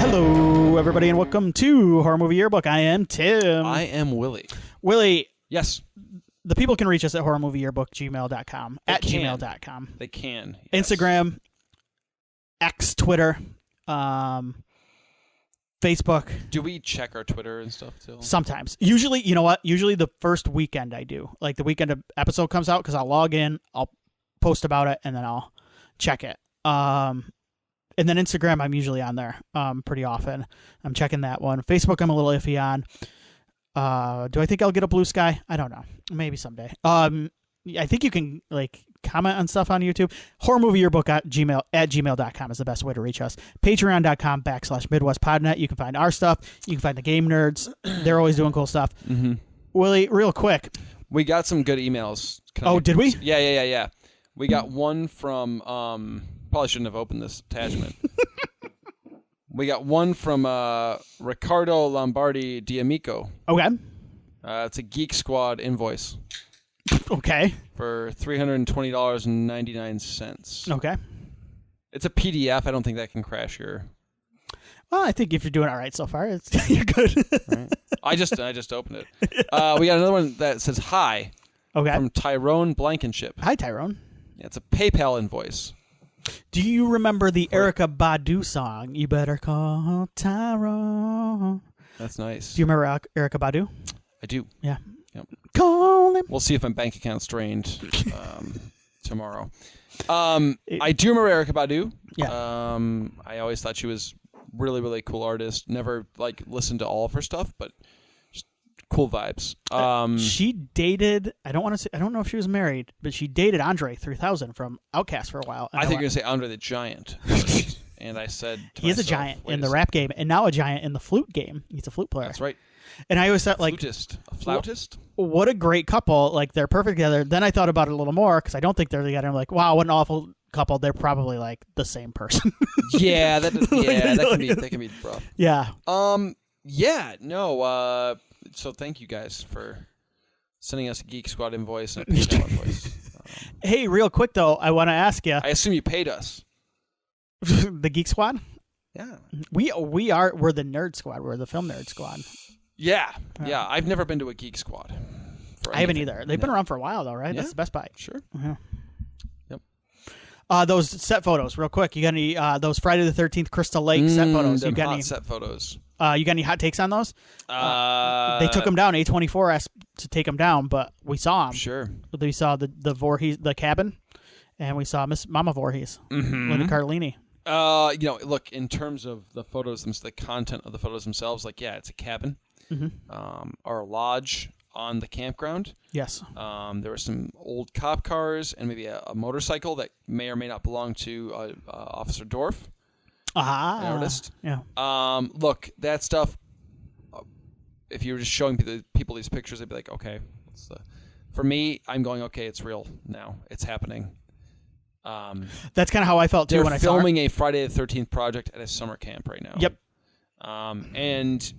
Hello, everybody, and welcome to Horror Movie Yearbook. I am Tim. I am Willie. Willie. Yes. The people can reach us at horrormovieyearbook@gmail.com. Gmail.com. They can. Yes. Instagram, X, Twitter, Facebook. Do we check our Twitter and stuff too? Sometimes. Usually, you know what? Usually the first weekend I do. Like the weekend an episode comes out, because I'll log in, I'll post about it, and then I'll check it. And then Instagram, I'm usually on there pretty often. I'm checking that one. Facebook, I'm a little iffy on. Do I think I'll get a Blue Sky? I don't know. Maybe someday. I think you can comment on stuff on YouTube. Horrormovieyearbook@gmail.com is the best way to reach us. Patreon.com/MidwestPodNet. You can find our stuff. You can find the Game Nerds. They're always doing cool stuff. Mm-hmm. Willie, real quick. We got some good emails. Did we? Yeah. We got one from... probably shouldn't have opened this attachment. We got one from Riccardo Lombardi D'Amico. Okay. It's a Geek Squad invoice. Okay. For $320.99. Okay. It's a PDF. I don't think that can crash your... Well, I think if you're doing all right so far, you're good. Right. I just opened it. We got another one that says hi. Okay. From Tyrone Blankenship. Hi, Tyrone. Yeah, it's a PayPal invoice. Do you remember the Erykah Badu song, You Better Call Tyrone? That's nice. Do you remember Erykah Badu? I do. Yeah. Yep. Call him. We'll see if my bank account's drained tomorrow. I do remember Erykah Badu. Yeah. I always thought she was really, really cool artist. Never listened to all of her stuff, but just cool vibes. She dated. I don't know if she was married, but she dated Andre 3000 from Outkast for a while. I think you're gonna say Andre the Giant. And I said to he is a giant in the rap game, and now a giant in the flute game. He's a flute player. That's right. And I always thought a flautist. What a great couple! They're perfect together. Then I thought about it a little more, because I don't think they're together. I'm like, wow, what an awful couple. They're probably the same person. Yeah, that can be rough. Yeah. Yeah. No. So thank you guys for sending us a Geek Squad invoice and a PayPal invoice. Hey, real quick though, I want to ask you. I assume you paid us. The Geek Squad? Yeah. We're the Nerd Squad. We're the Film Nerd Squad. Yeah. I've never been to a Geek Squad. I haven't either. They've been around for a while though, right? Yeah. That's the Best Buy. Sure. Uh-huh. Yep. Those set photos, real quick. You got any those Friday the 13th Crystal Lake set photos? You got any set photos? You got any hot takes on those? They took them down. A24 asked to take them down, but we saw them. Sure. We saw the Voorhees, the cabin, and we saw Miss Mama Voorhees, Linda Cardellini. Look, in terms of the photos, the content of the photos themselves, it's a cabin, or a lodge on the campground. Yes. There were some old cop cars and maybe a motorcycle that may or may not belong to Officer Dorff. An artist. Yeah. Look, that stuff. If you were just showing people these pictures, they'd be like, okay. For me, I'm going, okay, it's real now. It's happening. That's kind of how I felt too when I saw it. They're filming a Friday the 13th project at a summer camp right now. Yep. And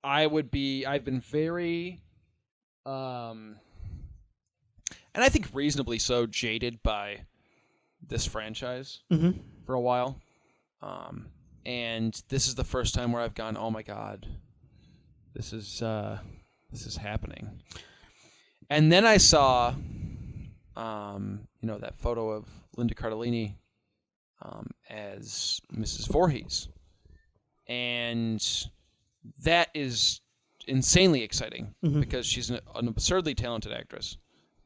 I've been very, and I think reasonably so, jaded by this franchise for a while. And this is the first time where I've gone, oh my God, this is happening. And then I saw, that photo of Linda Cardellini as Mrs. Voorhees. And that is insanely exciting because she's an absurdly talented actress.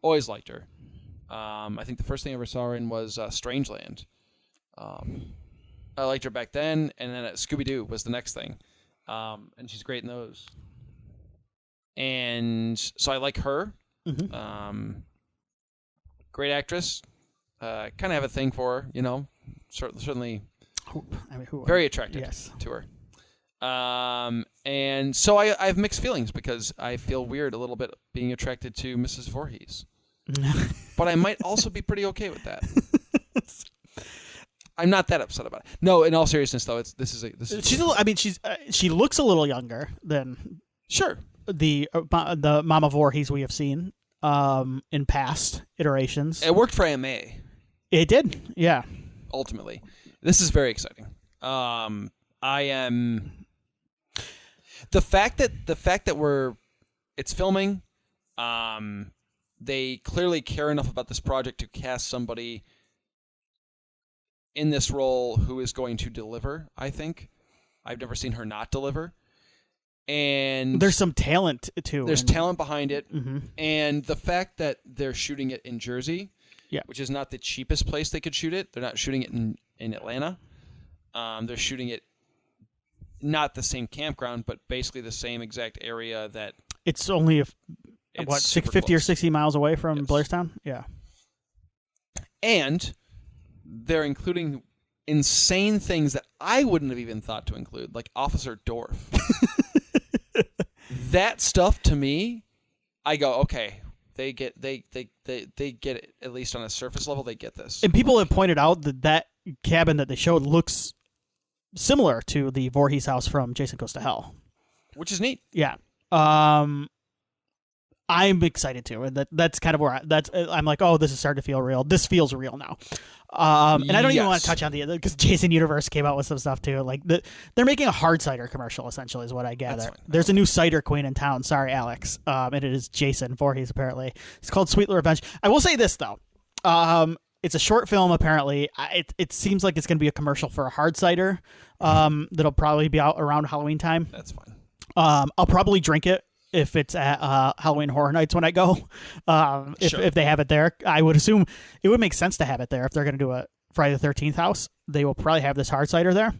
Always liked her. I think the first thing I ever saw her in was Strangeland. I liked her back then, and then Scooby-Doo was the next thing. And she's great in those. And so I like her. Great actress. Kind of have a thing for her, certainly very attracted to her. And so I have mixed feelings because I feel weird a little bit being attracted to Mrs. Voorhees. But I might also be pretty okay with that. I'm not that upset about it. No, in all seriousness, though, she looks a little younger than sure the Mama Voorhees we have seen. in past iterations. It worked for AMA. It did, yeah. Ultimately, this is very exciting. I am the fact that it's filming. They clearly care enough about this project to cast somebody in this role who is going to deliver. I think I've never seen her not deliver, and there's some talent too. There's talent behind it, mm-hmm. and the fact that they're shooting it in Jersey. Yeah. Which is not the cheapest place they could shoot it. They're not shooting it in Atlanta. They're shooting it not the same campground, but basically the same exact area that... It's only, 50 or 60 miles away from Blairstown? Yeah. And they're including insane things that I wouldn't have even thought to include, like Officer Dorf. That stuff, to me, I go, okay... They get it, at least on a surface level. They get this, and people have pointed out that cabin that they showed looks similar to the Voorhees house from Jason Goes to Hell, which is neat. Yeah, I'm excited too, and that's kind of where I'm like, oh, this is starting to feel real. This feels real now. And I don't even want to touch on the other because Jason Universe came out with some stuff too. Like they're making a hard cider commercial, essentially, is what I gather. There's a new cider queen in town. Sorry, Alex. And it is Jason Voorhees, apparently. It's called Sweet Revenge. I will say this though. It's a short film, apparently. It seems like it's going to be a commercial for a hard cider. That'll probably be out around Halloween time. That's fine. I'll probably drink it if it's at Halloween Horror Nights when I go. If they have it there, I would assume it would make sense to have it there. If they're going to do a Friday the 13th house, they will probably have this hard cider there.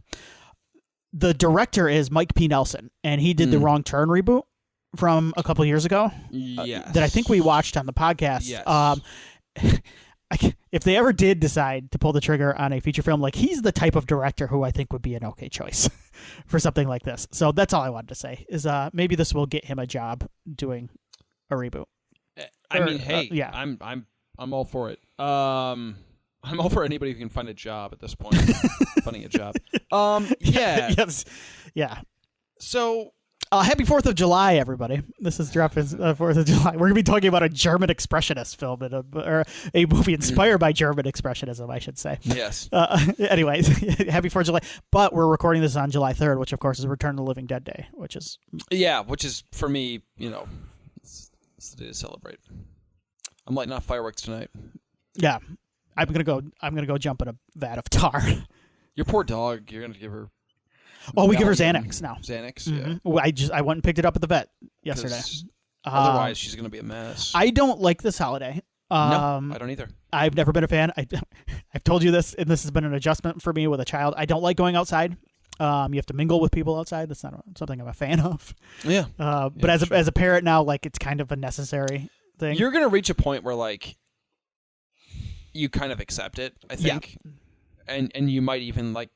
The director is Mike P. Nelson, and he did the Wrong Turn reboot from a couple of years ago. Yes. That I think we watched on the podcast. Yes. If they ever did decide to pull the trigger on a feature film, like he's the type of director who I think would be an okay choice for something like this. So that's all I wanted to say is maybe this will get him a job doing a reboot. Yeah, I'm all for it. I'm all for anybody who can find a job at this point. Finding a job. Yeah. Yes. Yeah. So. Happy 4th of July, everybody. This is dropping 4th of July. We're going to be talking about a German Expressionist film, or a movie inspired by German Expressionism, I should say. Yes. Anyways, happy 4th of July. But we're recording this on July 3rd, which, of course, is Return of the Living Dead Day, which is... Yeah, which is, for me, it's the day to celebrate. I'm lighting off fireworks tonight. Yeah. I'm gonna go jump in a vat of tar. Your poor dog, you're going to give her... Oh, we give her Xanax now. Xanax, yeah. Well, I went and picked it up at the vet yesterday. Otherwise, she's going to be a mess. I don't like this holiday. No, I don't either. I've never been a fan. I've told you this, and this has been an adjustment for me with a child. I don't like going outside. You have to mingle with people outside. That's not something I'm a fan of. Yeah. But as a parent now, like it's kind of a necessary thing. You're going to reach a point where like you kind of accept it, I think, and you might even like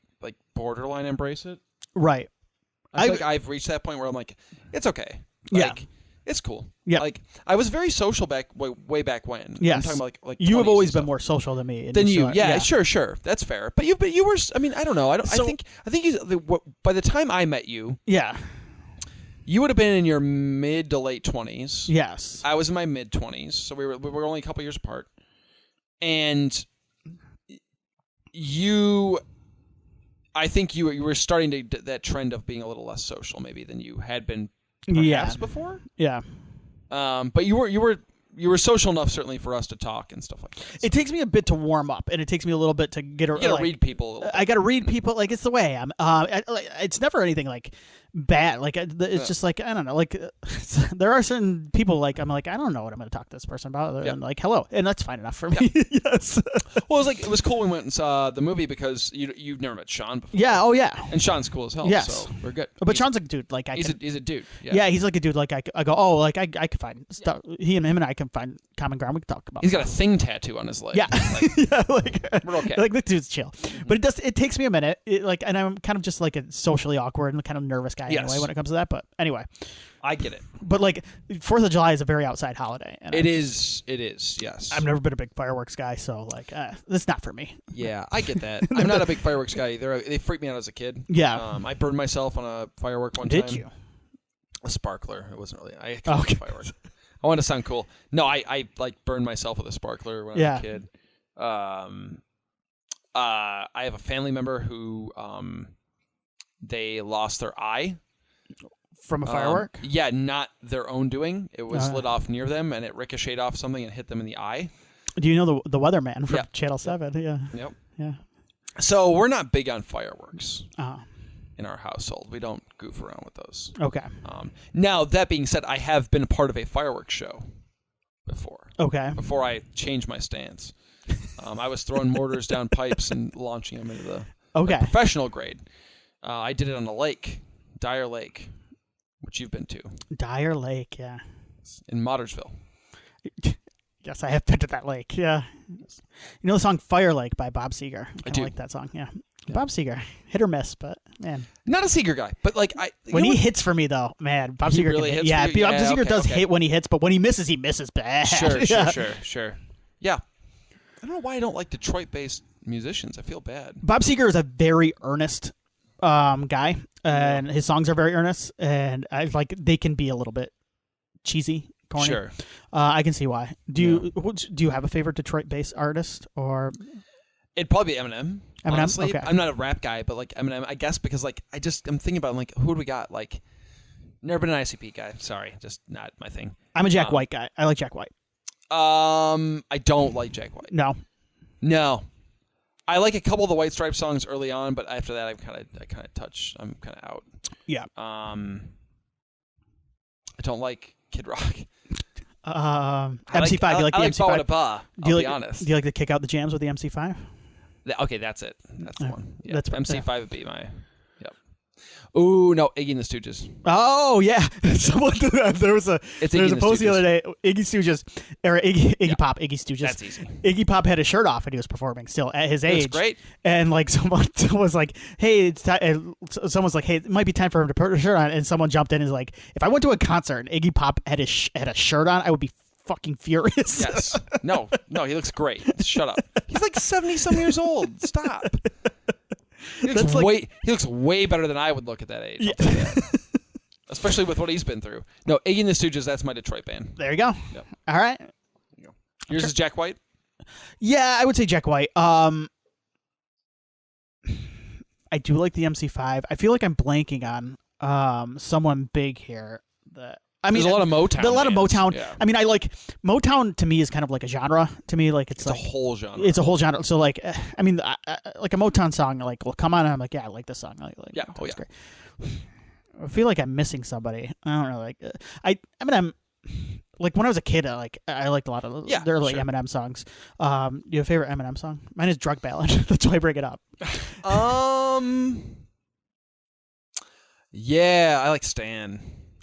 borderline embrace it. Right. I feel like I've reached that point where I'm like, it's okay. Like, it's cool. Yeah. Like, I was very social way back when. Yes. I'm talking about like you have always been more social than me. Than you. Yeah, sure. That's fair. But you were, I mean, I don't know. I think by the time I met you. Yeah. You would have been in your mid to late 20s. Yes. I was in my mid 20s. So we were only a couple years apart. And I think you were starting to that trend of being a little less social maybe than you had been perhaps before. Yeah. But you were social enough certainly for us to talk and stuff like that. It takes me a bit to warm up, and it takes me a little bit to get. You gotta read people a little bit. I gotta read people. Like it's the way I'm. It's never anything like bad. Like it's just like I don't know. Like there are certain people like I'm like I don't know what I'm going to talk to this person about other than like hello, and that's fine enough for me. Yes. Well, it was cool we went and saw the movie because you've never met Sean before. Yeah. Oh yeah. And Sean's cool as hell. Yes. So we're good. But Sean's a dude. Like he's a dude. Yeah. He's like a dude. Like I go like I could find stuff. Him and I can find common ground. We can talk about. He's got a thing tattoo on his leg. Yeah. We're okay. Like the dude's chill. But it takes me a minute. And I'm kind of just like a socially awkward and kind of nervous guy anyway when it comes to that. But anyway, I get it. But like 4th of July is a very outside holiday. And It is. Yes. I've never been a big fireworks guy, so like that's not for me. Yeah, I get that. I'm not a big fireworks guy either. They freaked me out as a kid. Yeah. I burned myself on a firework one time. Did you? A sparkler. It wasn't really. I couldn't firework. I want to sound cool. No, I like burned myself with a sparkler when I was a kid. I have a family member who they lost their eye. From a firework? Yeah, not their own doing. It was lit off near them, and it ricocheted off something and hit them in the eye. Do you know the weatherman from Channel 7? Yeah. Yep. Yeah. So we're not big on fireworks Oh. in our household. We don't goof around with those. Okay. Now, that being said, I have been a part of a fireworks show before. Okay. Before I changed my stance. I was throwing mortars down pipes and launching them into the professional grade. I did it on a lake, Dyer Lake, which you've been to. Dyer Lake, yeah. In Mottersville. Yes, I have been to that lake, yeah. You know the song Fire Lake by Bob Seger? I do. like that song, yeah. Bob Seger, hit or miss, but man. Not a Seger guy, but like when he hits for me though, man, Bob Seger really hits. Yeah, for you? Bob Seger does hit when he hits, but when he misses bad. Sure. Yeah. I don't know why I don't like Detroit-based musicians. I feel bad. Bob Seger is a very earnest guy, and his songs are very earnest, and I like they can be a little bit cheesy, corny. Sure. I can see why. Do you have a favorite Detroit-based artist or? It'd probably be Eminem. Eminem? Honestly, Okay. I'm not a rap guy, but like Eminem, I guess because like I'm thinking about like who do we got? Like, never been an ICP guy. Sorry, just not my thing. I'm a Jack White guy. I like Jack White. I don't like Jack White. No. I like a couple of the White Stripes songs early on, but after that, I'm kind of out. Yeah. I don't like Kid Rock. MC5. Do you like the MC5? I'll be honest. Do you like to kick out the jams with the MC5? Okay, that's it. That's the one. Yeah. That's MC5 would be my. Yep. Ooh, no, Iggy and the Stooges. Oh yeah, there was a post the other day. Iggy Stooges or Iggy Pop, Iggy Stooges. That's easy. Iggy Pop had his shirt off and he was performing still at his age. That's great. And like someone was like, "Hey, someone's like, hey, it might be time for him to put a shirt on." And someone jumped in and was like, "If I went to a concert and Iggy Pop had a shirt on, I would be fucking furious." Yes. No, he looks great. Shut up. He's like 70-some years old. Stop. He looks way better than I would look at that age. I'll tell you that. Especially with what he's been through. No, Iggy and the Stooges, that's my Detroit band. There you go. Yep. All right. There you go. Yours is Jack White? Yeah, I would say Jack White. I do like the MC5. I feel like I'm blanking on someone big here. There's a lot of Motown. A lot of Motown. Yeah. I mean, I like Motown. To me, is kind of like a genre. To me, like it's like a whole genre. It's a whole genre. So like, I mean, like a Motown song, like will come on, and I'm like, yeah, I like this song. Yeah. It's great. I feel like I'm missing somebody. I don't know. Like, Eminem. Like when I was a kid, I liked a lot of the early Eminem songs. You have a favorite Eminem song? Mine is Drug Ballad. That's why I bring it up. Yeah, I like Stan.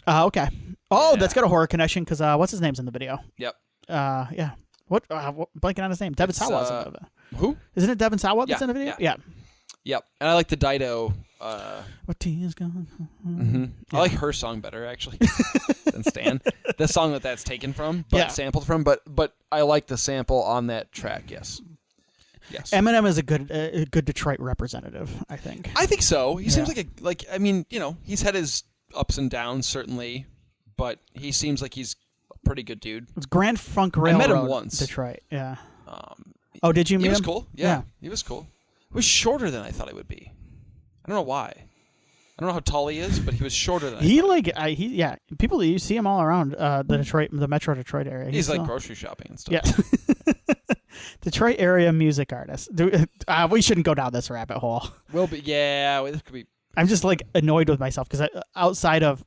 Okay. Oh, that's got a horror connection because what's his name's in the video? Yep. Yeah. What blanking on his name? Devin Sawa's in the video. Who? Isn't it Devin Sawa that's in the video? Yeah. Yep. And I like the Dido. What tea is going? Mm-hmm. Yeah. I like her song better actually than Stan. The song that's taken from, but sampled from, but I like the sample on that track. Yes. Eminem is a good Detroit representative, I think. I think so. He seems like I mean, he's had his ups and downs certainly, but he seems like he's a pretty good dude. It's Grand Funk Railroad. I met him once. Detroit. Yeah. Did you meet him? He was cool. Yeah, he was cool. He was shorter than I thought he would be. I don't know why. I don't know how tall he is, but he was shorter than I thought. People, you see him all around the Metro Detroit area. He's like grocery shopping and stuff. Yeah. Detroit area music artist. We shouldn't go down this rabbit hole. Well, but this could be. I'm just like annoyed with myself because outside of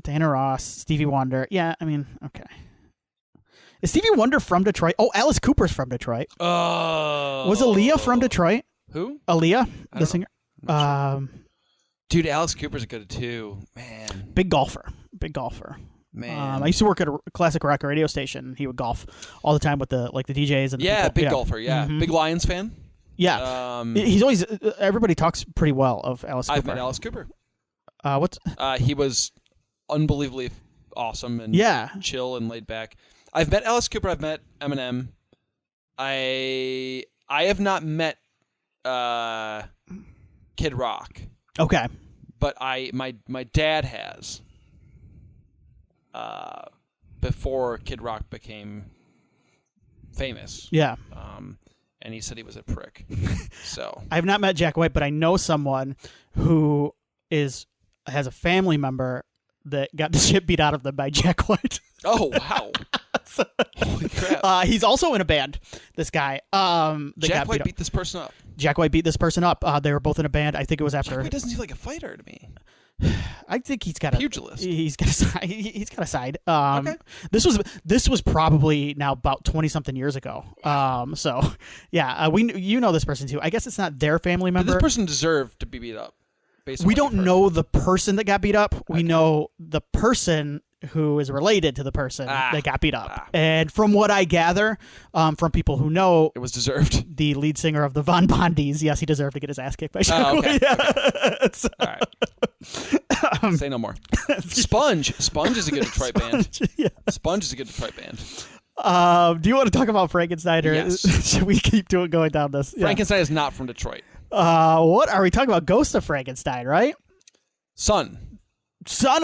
Diana Ross, Stevie Wonder. Yeah, I mean, okay. Is Stevie Wonder from Detroit? Oh, Alice Cooper's from Detroit. Oh. Was Aaliyah from Detroit? Who? Aaliyah, the singer. Sure. Dude, Alice Cooper's good too. Man. Big golfer. Man. I used to work at a classic rock radio station. He would golf all the time with the DJs and the people. Big golfer. Yeah, big Lions fan. Yeah, he's always. Everybody talks pretty well of Alice Cooper. I've met Alice Cooper. He was unbelievably awesome and chill and laid back. I've met Alice Cooper. I've met Eminem. I have not met Kid Rock. Okay, but my dad has. before Kid Rock became famous. Yeah. And he said he was a prick. So I've not met Jack White, but I know someone who has a family member that got the shit beat out of them by Jack White. Oh, wow. Holy crap. He's also in a band, this guy. Jack White beat this person up. Jack White beat this person up. They were both in a band. I think it was after. Jack White doesn't seem like a fighter to me. I think he's got a pugilist. He's got a side. He's got a side. Okay. This was probably now about 20-something years ago. So yeah, you know this person too. I guess it's not their family member. Did this person deserve to be beat up? We don't know the person that got beat up. We Okay. know the person who is related to the person that got beat up. And from what I gather, from people who know, it was deserved. The lead singer of the Bondies, yes, he deserved to get his ass kicked by Jack okay. White. Yeah. Okay. All right. Say no more. Sponge. Sponge is a good Detroit band. Yeah. Sponge is a good Detroit band. Do you want to talk about Frankenstein, or Yes. should we keep going down this? Yeah. Frankenstein is not from Detroit. What are we talking about? Ghost of Frankenstein, right? Son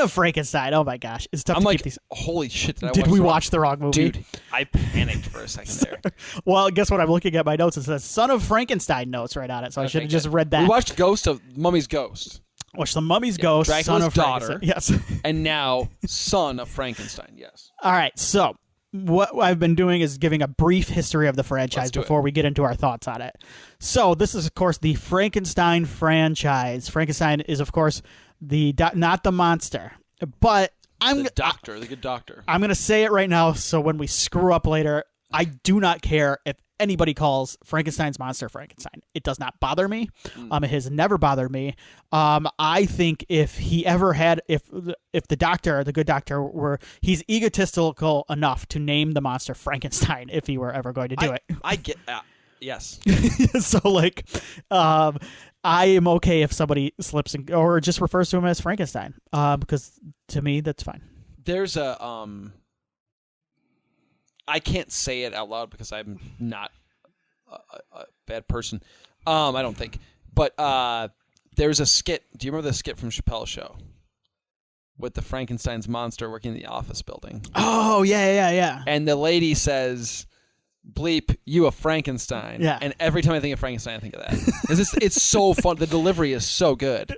of Frankenstein. Oh my gosh, it's tough I'm to like, keep these. holy shit! Did we watch the wrong movie? Dude, I panicked for a second there. Well, guess what? I'm looking at my notes. It says "Son of Frankenstein" notes right on it, so I should have just read that. We watched Ghost of Mummy's Ghost. Watch the Mummy's Ghost, Dracula's Son of daughter. Frankenstein. Yes. And now Son of Frankenstein. Yes. All right. So what I've been doing is giving a brief history of the franchise before we get into our thoughts on it. So this is, of course, the Frankenstein franchise. Frankenstein is, of course, not the monster, but The good doctor. I'm going to say it right now, so when we screw up later, I do not care if anybody calls Frankenstein's monster Frankenstein. It does not bother me. It has never bothered me. I think if he ever had, if the good doctor he's egotistical enough to name the monster Frankenstein if he were ever going to do it. I get that. Yes. So I am okay if somebody slips or just refers to him as Frankenstein, because to me that's fine. There's a I can't say it out loud because I'm not a bad person. I don't think. But there's a skit. Do you remember the skit from Chappelle's Show with the Frankenstein's monster working in the office building? Oh yeah. And the lady says, "Bleep, you a Frankenstein." Yeah. And every time I think of Frankenstein, I think of that. 'Cause it's so fun. The delivery is so good.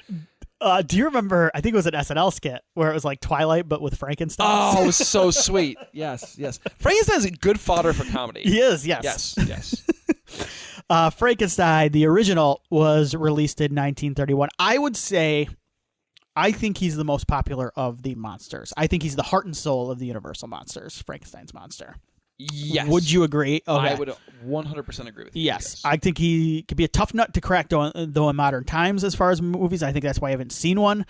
Do you remember, I think it was an SNL skit where it was like Twilight, but with Frankenstein? Oh, it was so sweet. Yes. Frankenstein is good fodder for comedy. He is, yes. Yes. Frankenstein, the original, was released in 1931. I think he's the most popular of the monsters. I think he's the heart and soul of the Universal monsters, Frankenstein's monster. Yes. Would you agree? Okay. I would 100% agree with you. Yes. I think he could be a tough nut to crack, though in modern times as far as movies. I think that's why I haven't seen one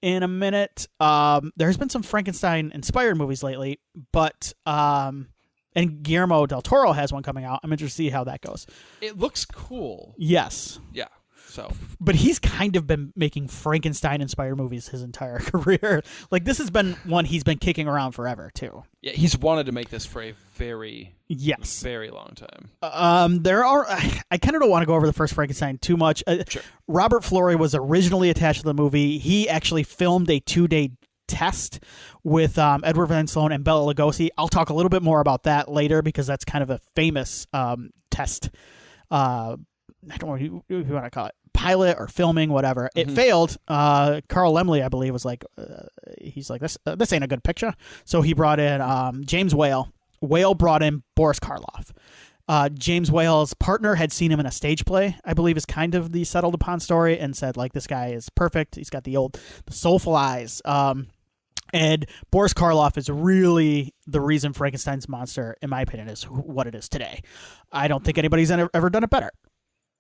in a minute. There's been some Frankenstein-inspired movies lately, but and Guillermo del Toro has one coming out. I'm interested to see how that goes. It looks cool. Yes. Yeah. So, but he's kind of been making Frankenstein-inspired movies his entire career. Like, this has been one he's been kicking around forever, too. Yeah, he's wanted to make this for a very, yes, very long time. I kind of don't want to go over the first Frankenstein too much. Sure. Robert Florey was originally attached to the movie. He actually filmed a 2-day test with Edward Van Sloan and Bela Lugosi. I'll talk a little bit more about that later because that's kind of a famous test. I don't know what you want to call it, pilot or filming, whatever. It failed. Carl Laemmle, I believe, was like, he's like, this ain't a good picture. So he brought in James Whale. Whale brought in Boris Karloff. James Whale's partner had seen him in a stage play, I believe, is kind of the settled upon story, and said, like, this guy is perfect. He's got the soulful eyes. And Boris Karloff is really the reason Frankenstein's monster, in my opinion, is what it is today. I don't think anybody's ever done it better.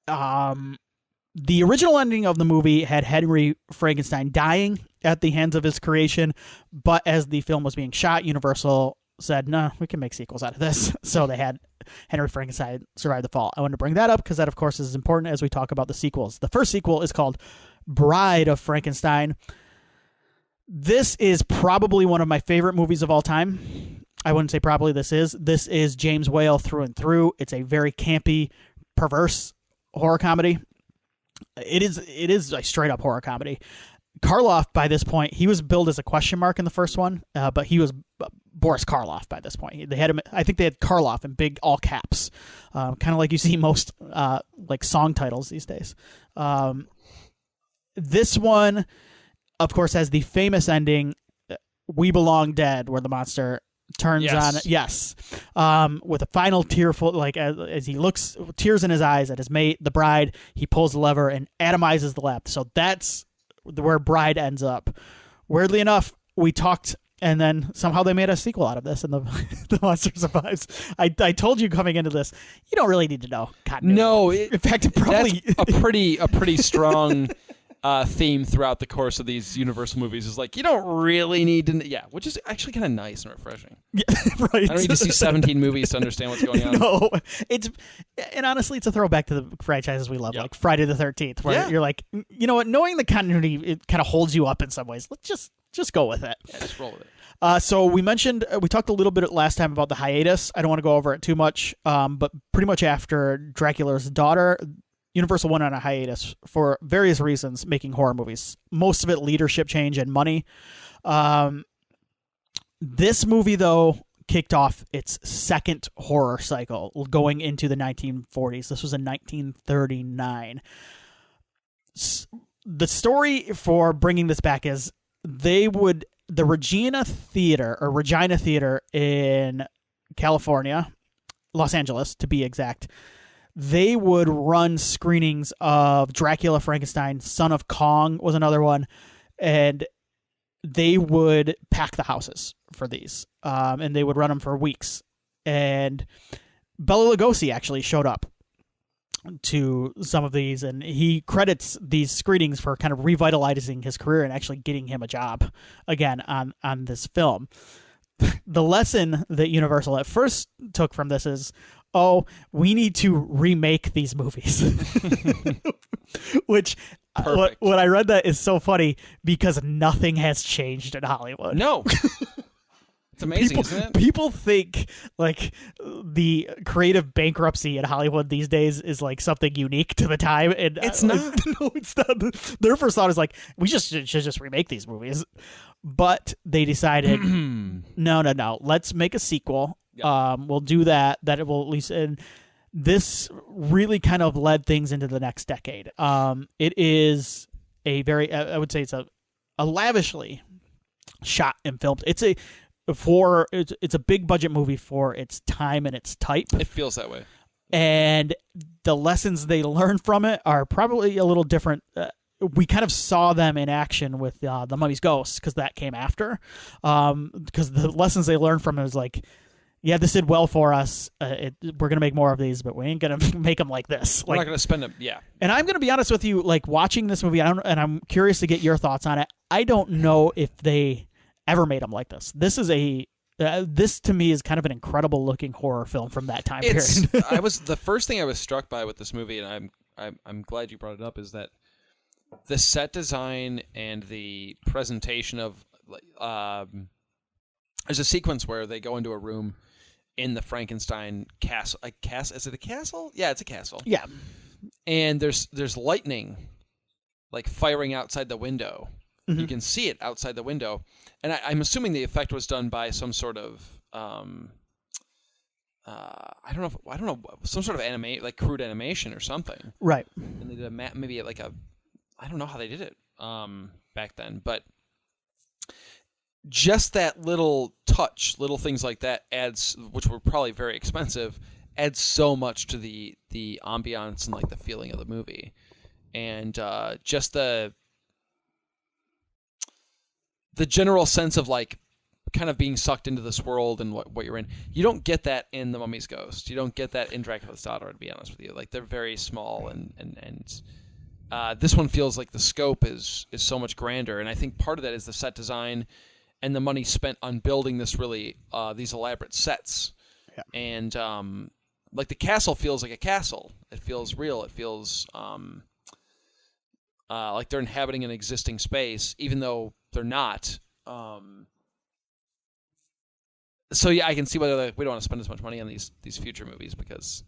The original ending of the movie had Henry Frankenstein dying at the hands of his creation, but as the film was being shot, Universal said, no, we can make sequels out of this. So they had Henry Frankenstein survive the fall. I wanted to bring that up because that, of course, is important as we talk about the sequels. The first sequel is called Bride of Frankenstein. This is probably one of my favorite movies of all time. I wouldn't say probably this is James Whale through and through. It's a very campy, perverse horror comedy. It is a straight up horror comedy. Karloff, by this point, he was billed as a question mark in the first one, but he was Boris Karloff by this point. They had him. I think they had Karloff in big all caps, kind of like you see most like song titles these days. This one, of course, has the famous ending, "We Belong Dead," where the monster turns on. Yes, with a final tearful, like as he looks, tears in his eyes at his mate, the bride. He pulls the lever and atomizes the lab. So that's where Bride ends up. Weirdly enough, we talked, and then somehow they made a sequel out of this, and the monster survives. I told you coming into this, you don't really need to know continuity. No, in fact, it probably that's a pretty strong theme throughout the course of these Universal movies. Is like you don't really need to, which is actually kind of nice and refreshing. Yeah, right. I don't need to see 17 movies to understand what's going on. No, and honestly, it's a throwback to the franchises we love, like Friday the 13th, where you're like, you know what, knowing the continuity, it kind of holds you up in some ways. Let's just go with it. Yeah, just roll with it. So we talked a little bit last time about the hiatus. I don't want to go over it too much, but pretty much after Dracula's Daughter, Universal went on a hiatus for various reasons, making horror movies. Most of it leadership change and money. This movie, though, kicked off its second horror cycle going into the 1940s. This was in 1939. The story for bringing this back is the Regina Theater in California, Los Angeles to be exact, they would run screenings of Dracula, Frankenstein, Son of Kong was another one, and they would pack the houses for these, and they would run them for weeks. And Bela Lugosi actually showed up to some of these, and he credits these screenings for kind of revitalizing his career and actually getting him a job again on this film. The lesson that Universal at first took from this is, we need to remake these movies. Which, when I read that is so funny because nothing has changed in Hollywood. No. It's amazing, isn't it? People think like the creative bankruptcy in Hollywood these days is like something unique to the time, and it's not. No, it's not. Their first thought is like, we should just remake these movies, but they decided, no, let's make a sequel. Yep. We'll do that. That it will at least, and this really kind of led things into the next decade. It is a very, I would say, it's a lavishly shot and filmed. It's a big budget movie for its time and its type. It feels that way. And the lessons they learn from it are probably a little different. We kind of saw them in action with The Mummy's Ghost, because that came after. Because the lessons they learned from it was like, yeah, this did well for us. We're going to make more of these, but we ain't going to make them like this. We're not going to spend them, yeah. And I'm going to be honest with you, like watching this movie, and I'm curious to get your thoughts on it. I don't know if they ever made them like this. This is this to me is kind of an incredible looking horror film from that time period. The first thing I was struck by with this movie, and I'm glad you brought it up, is that the set design and the presentation of there's a sequence where they go into a room in the Frankenstein castle. Is it a castle? Yeah, it's a castle. Yeah. And there's lightning like firing outside the window. Mm-hmm. You can see it outside the window. And I'm assuming the effect was done by some sort of I don't know, some sort of like crude animation or something. Right. And they did maybe like I don't know how they did it back then, but just that little touch, little things like that adds, which were probably very expensive, adds so much to the ambiance and like the feeling of the movie. And just the general sense of like kind of being sucked into this world and what you're in. You don't get that in The Mummy's Ghost. You don't get that in Dracula's Daughter, to be honest with you. Like, they're very small, and this one feels like the scope is so much grander. And I think part of that is the set design and the money spent on building this really these elaborate sets. Yeah. And like the castle feels like a castle. It feels real. It feels like they're inhabiting an existing space, even though they're not. So yeah, I can see whether we don't want to spend as much money on these future movies, because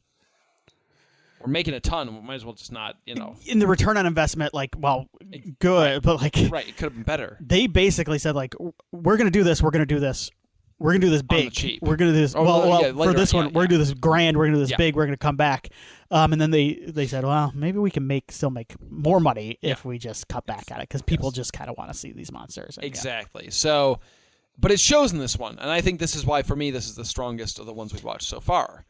we're making a ton. We might as well just not, In the return on investment, like, well, good, but like, right, it could have been better. They basically said like, we're going to do this. We're going to do this. We're going to do this big. On the cheap. We're going to do this. For this one, we're going to do this grand. We're going to do this big. We're going to come back. And then they said, well, maybe we can still make more money if we just cut back at it, because people just kind of want to see these monsters. And, exactly. So, but it shows in this one, and I think this is why, for me, this is the strongest of the ones we've watched so far.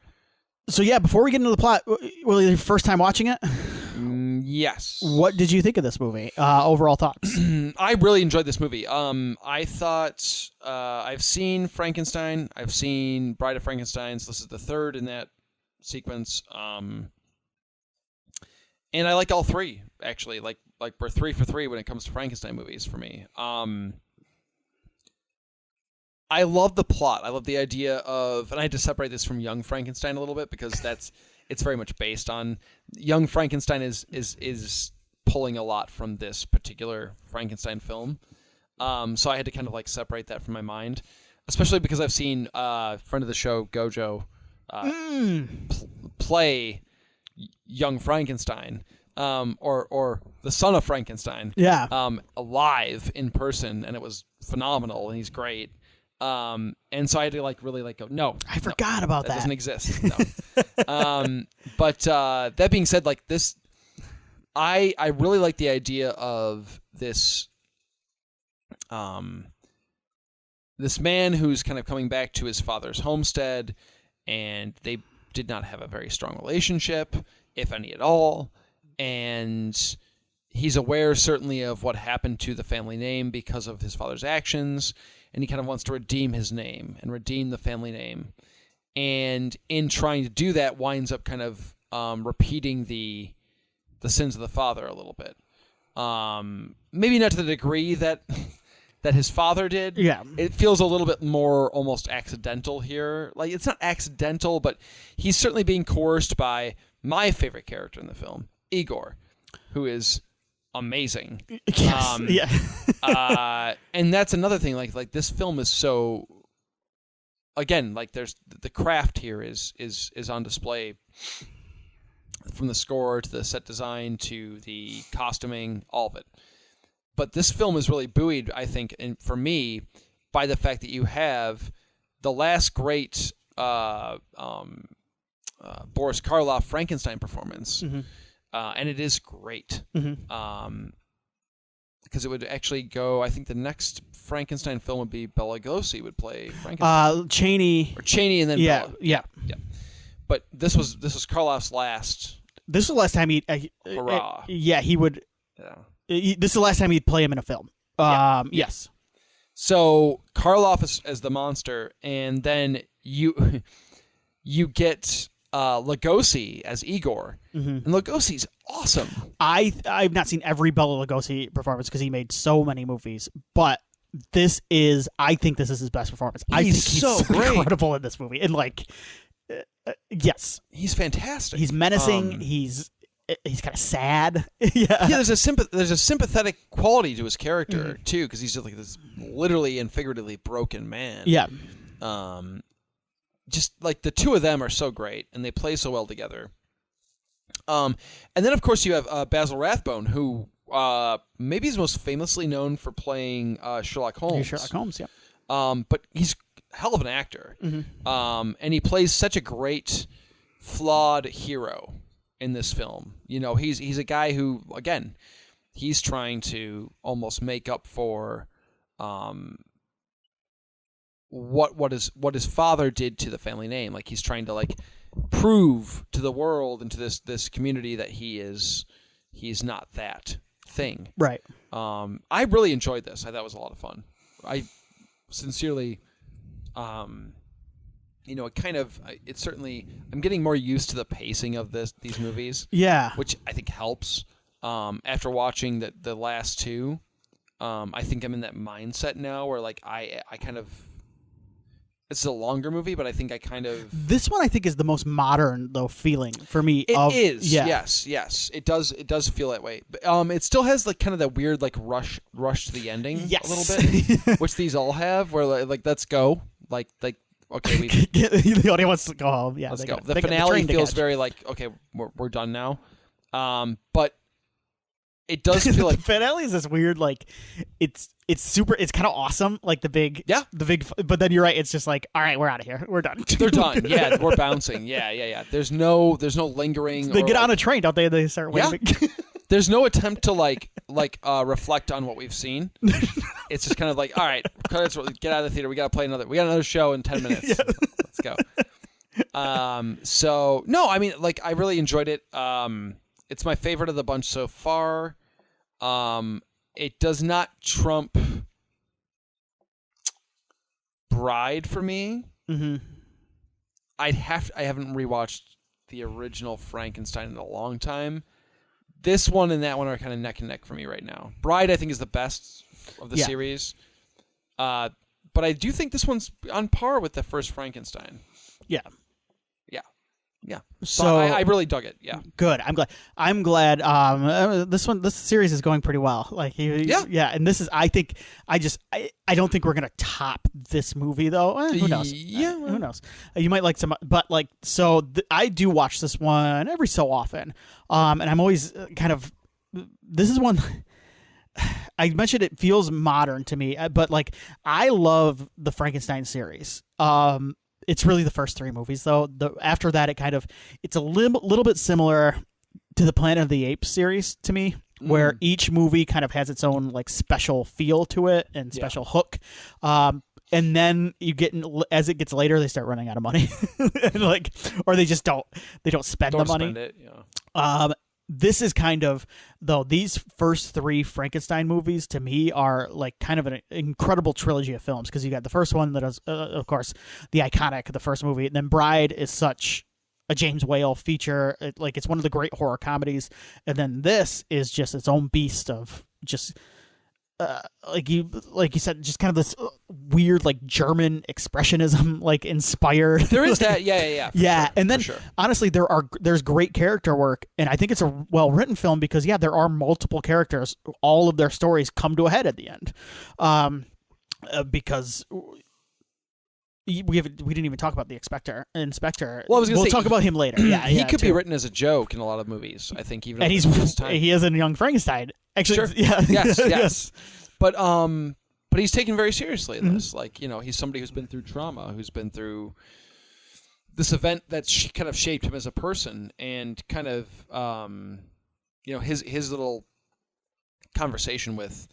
So yeah, before we get into the plot, was it your first time watching it? Yes. What did you think of this movie? Overall thoughts? I really enjoyed this movie. I thought I've seen Frankenstein. I've seen Bride of Frankenstein. So this is the third in that sequence. And I like all three, actually. Like we're 3 for 3 when it comes to Frankenstein movies for me. I love the plot. I love the idea of, and I had to separate this from Young Frankenstein a little bit because it's very much based on Young Frankenstein is pulling a lot from this particular Frankenstein film. So I had to kind of like separate that from my mind, especially because I've seen friend of the show Gojo play Young Frankenstein, or the son of Frankenstein, live in person, and it was phenomenal, and he's great. And so I had to really go, no. I forgot about that. That doesn't exist. No. But that being said, like this, I really like the idea of this, this man who's kind of coming back to his father's homestead, and they did not have a very strong relationship, if any at all. And he's aware certainly of what happened to the family name because of his father's actions. And he kind of wants to redeem his name and redeem the family name. And in trying to do that, winds up kind of repeating the sins of the father a little bit. Maybe not to the degree that his father did. Yeah. It feels a little bit more almost accidental here. Like, it's not accidental, but he's certainly being coerced by my favorite character in the film, Ygor, who is amazing. Yes. And that's another thing. Like this film is so. Again, like there's the craft here is on display, from the score to the set design to the costuming, all of it. But this film is really buoyed, I think, and for me, by the fact that you have the last great Boris Karloff Frankenstein performance. Mm-hmm. And it is great. Mm-hmm. Because it would actually go, I think the next Frankenstein film would be Bela Lugosi would play Frankenstein. Cheney and then Bela. Yeah. But this was Karloff's last. This was the last time he hurrah. He would. Yeah. This is the last time he'd play him in a film. Yes. So Karloff as the monster, and then you get Lugosi as Ygor, mm-hmm. and Lugosi's awesome. I've not seen every Bela Lugosi performance because he made so many movies, but I think this is his best performance. I think he's so incredible in this movie, and yes, he's fantastic. He's menacing. He's kind of sad. Yeah, there's a sympathetic quality to his character, mm-hmm. too, because he's just like this literally and figuratively broken man. Yeah. Just like the two of them are so great, and they play so well together. And then, of course, you have Basil Rathbone, who maybe is most famously known for playing Sherlock Holmes. Sherlock Holmes, yeah. But he's a hell of an actor. Mm-hmm. And he plays such a great, flawed hero in this film. You know, he's a guy who, again, he's trying to almost make up for what his father did to the family name. Like, he's trying to prove to the world and to this community that he's not that thing. Right. I really enjoyed this. I thought it was a lot of fun. I sincerely, it's certainly, I'm getting more used to the pacing of these movies. Yeah. Which I think helps. After watching the last two, I think I'm in that mindset now where I kind of, it's a longer movie, but I think I kind of... This one, I think, is the most modern, though, feeling for me. It is. Yeah. Yes. It does feel that way. But, it still has kind of that weird rush to the ending, yes. a little bit, which these all have. Where let's go, okay, the audience wants to go home. Yeah, let's they go. got- The they got finale train to feels catch. very like, okay, we're done now. But it does feel like the finale is this weird, like it's super. It's kind of awesome, like the big. But then you're right. It's just like, all right, we're out of here. We're done. they're done. Yeah, we're bouncing. Yeah. There's no lingering. They or get on like, a train, don't they? They start waving. There's no attempt to like reflect on what we've seen. It's just kind of like, all right, credits, get out of the theater. We got another show in 10 minutes. Yeah. Let's go. So no, I mean, like, I really enjoyed it. It's my favorite of the bunch so far. It does not trump Bride for me. Mm-hmm. I haven't rewatched the original Frankenstein in a long time. This one and that one are kind of neck and neck for me right now. Bride, I think, is the best of the series. But I do think this one's on par with the first Frankenstein. Yeah. So I really dug it. Yeah. Good. I'm glad. This series is going pretty well. Like, and this is. I don't think we're gonna top this movie though. Who knows? Who knows? You might like some, but like, so I do watch this one every so often. And I'm always kind of. This is one. I mentioned it feels modern to me, but like, I love the Frankenstein series. It's really the first three movies, though. After that, it's a little bit similar to the Planet of the Apes series to me, where each movie kind of has its own like special feel to it and special hook. And then as it gets later, they start running out of money, and like, or they just don't spend the money. Spend it, yeah. This is kind of, though, these first three Frankenstein movies to me are like kind of an incredible trilogy of films, because you got the first one that is, of course, the iconic, the first movie, and then Bride is such a James Whale feature. It's one of the great horror comedies, and then this is just its own beast of just like you said, just kind of this weird like German expressionism like inspired. There is that, yeah. Yeah, and then sure. honestly, there's great character work, and I think it's a well written film because there are multiple characters. All of their stories come to a head at the end, because we didn't even talk about the inspector. Well, we'll talk about him later. Yeah, he could be written as a joke in a lot of movies. I think even and he is in Young Frankenstein. Actually, sure. Yeah, yes. But he's taken very seriously in this. Like, he's somebody who's been through trauma, who's been through this event that's kind of shaped him as a person, and kind of his little conversation with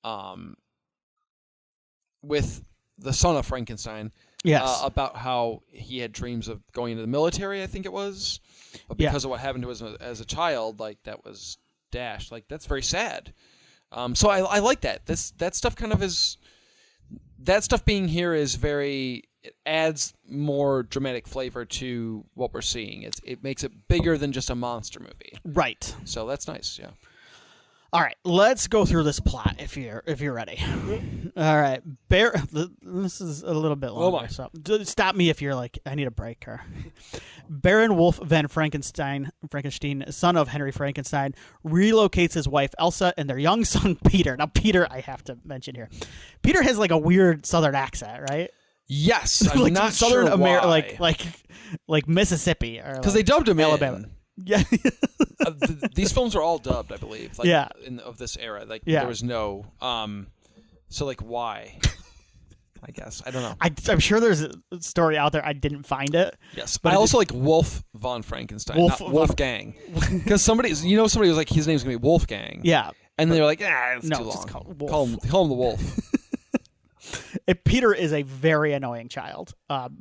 the son of Frankenstein. Yes. About how he had dreams of going into the military, I think it was, but because of what happened to him as a child, like, that was dashed. Like, that's very sad. So I like that. That stuff kind of is. That stuff being here is very. It adds more dramatic flavor to what we're seeing. It makes it bigger than just a monster movie. Right. So that's nice. Yeah. All right, let's go through this plot if you're ready. All right, this is a little bit longer. So stop me if you're like, I need a break. Or Baron Wolf van Frankenstein, son of Henry Frankenstein, relocates his wife Elsa and their young son Peter. Now, Peter, I have to mention here, Peter has like a weird Southern accent, right? Yes, I'm like not Southern sure why. like Mississippi, or because they dubbed him Alabama. in. Yeah. These films are all dubbed, I believe. Like, yeah. Of this era, like there was no. So like, why? I guess I don't know. I'm sure there's a story out there. I didn't find it. Yes, but I also like Wolf von Frankenstein, not Wolfgang, because somebody was like, his name's gonna be Wolfgang. Yeah, and they were like, it's too long. Just call him the Wolf. Peter is a very annoying child,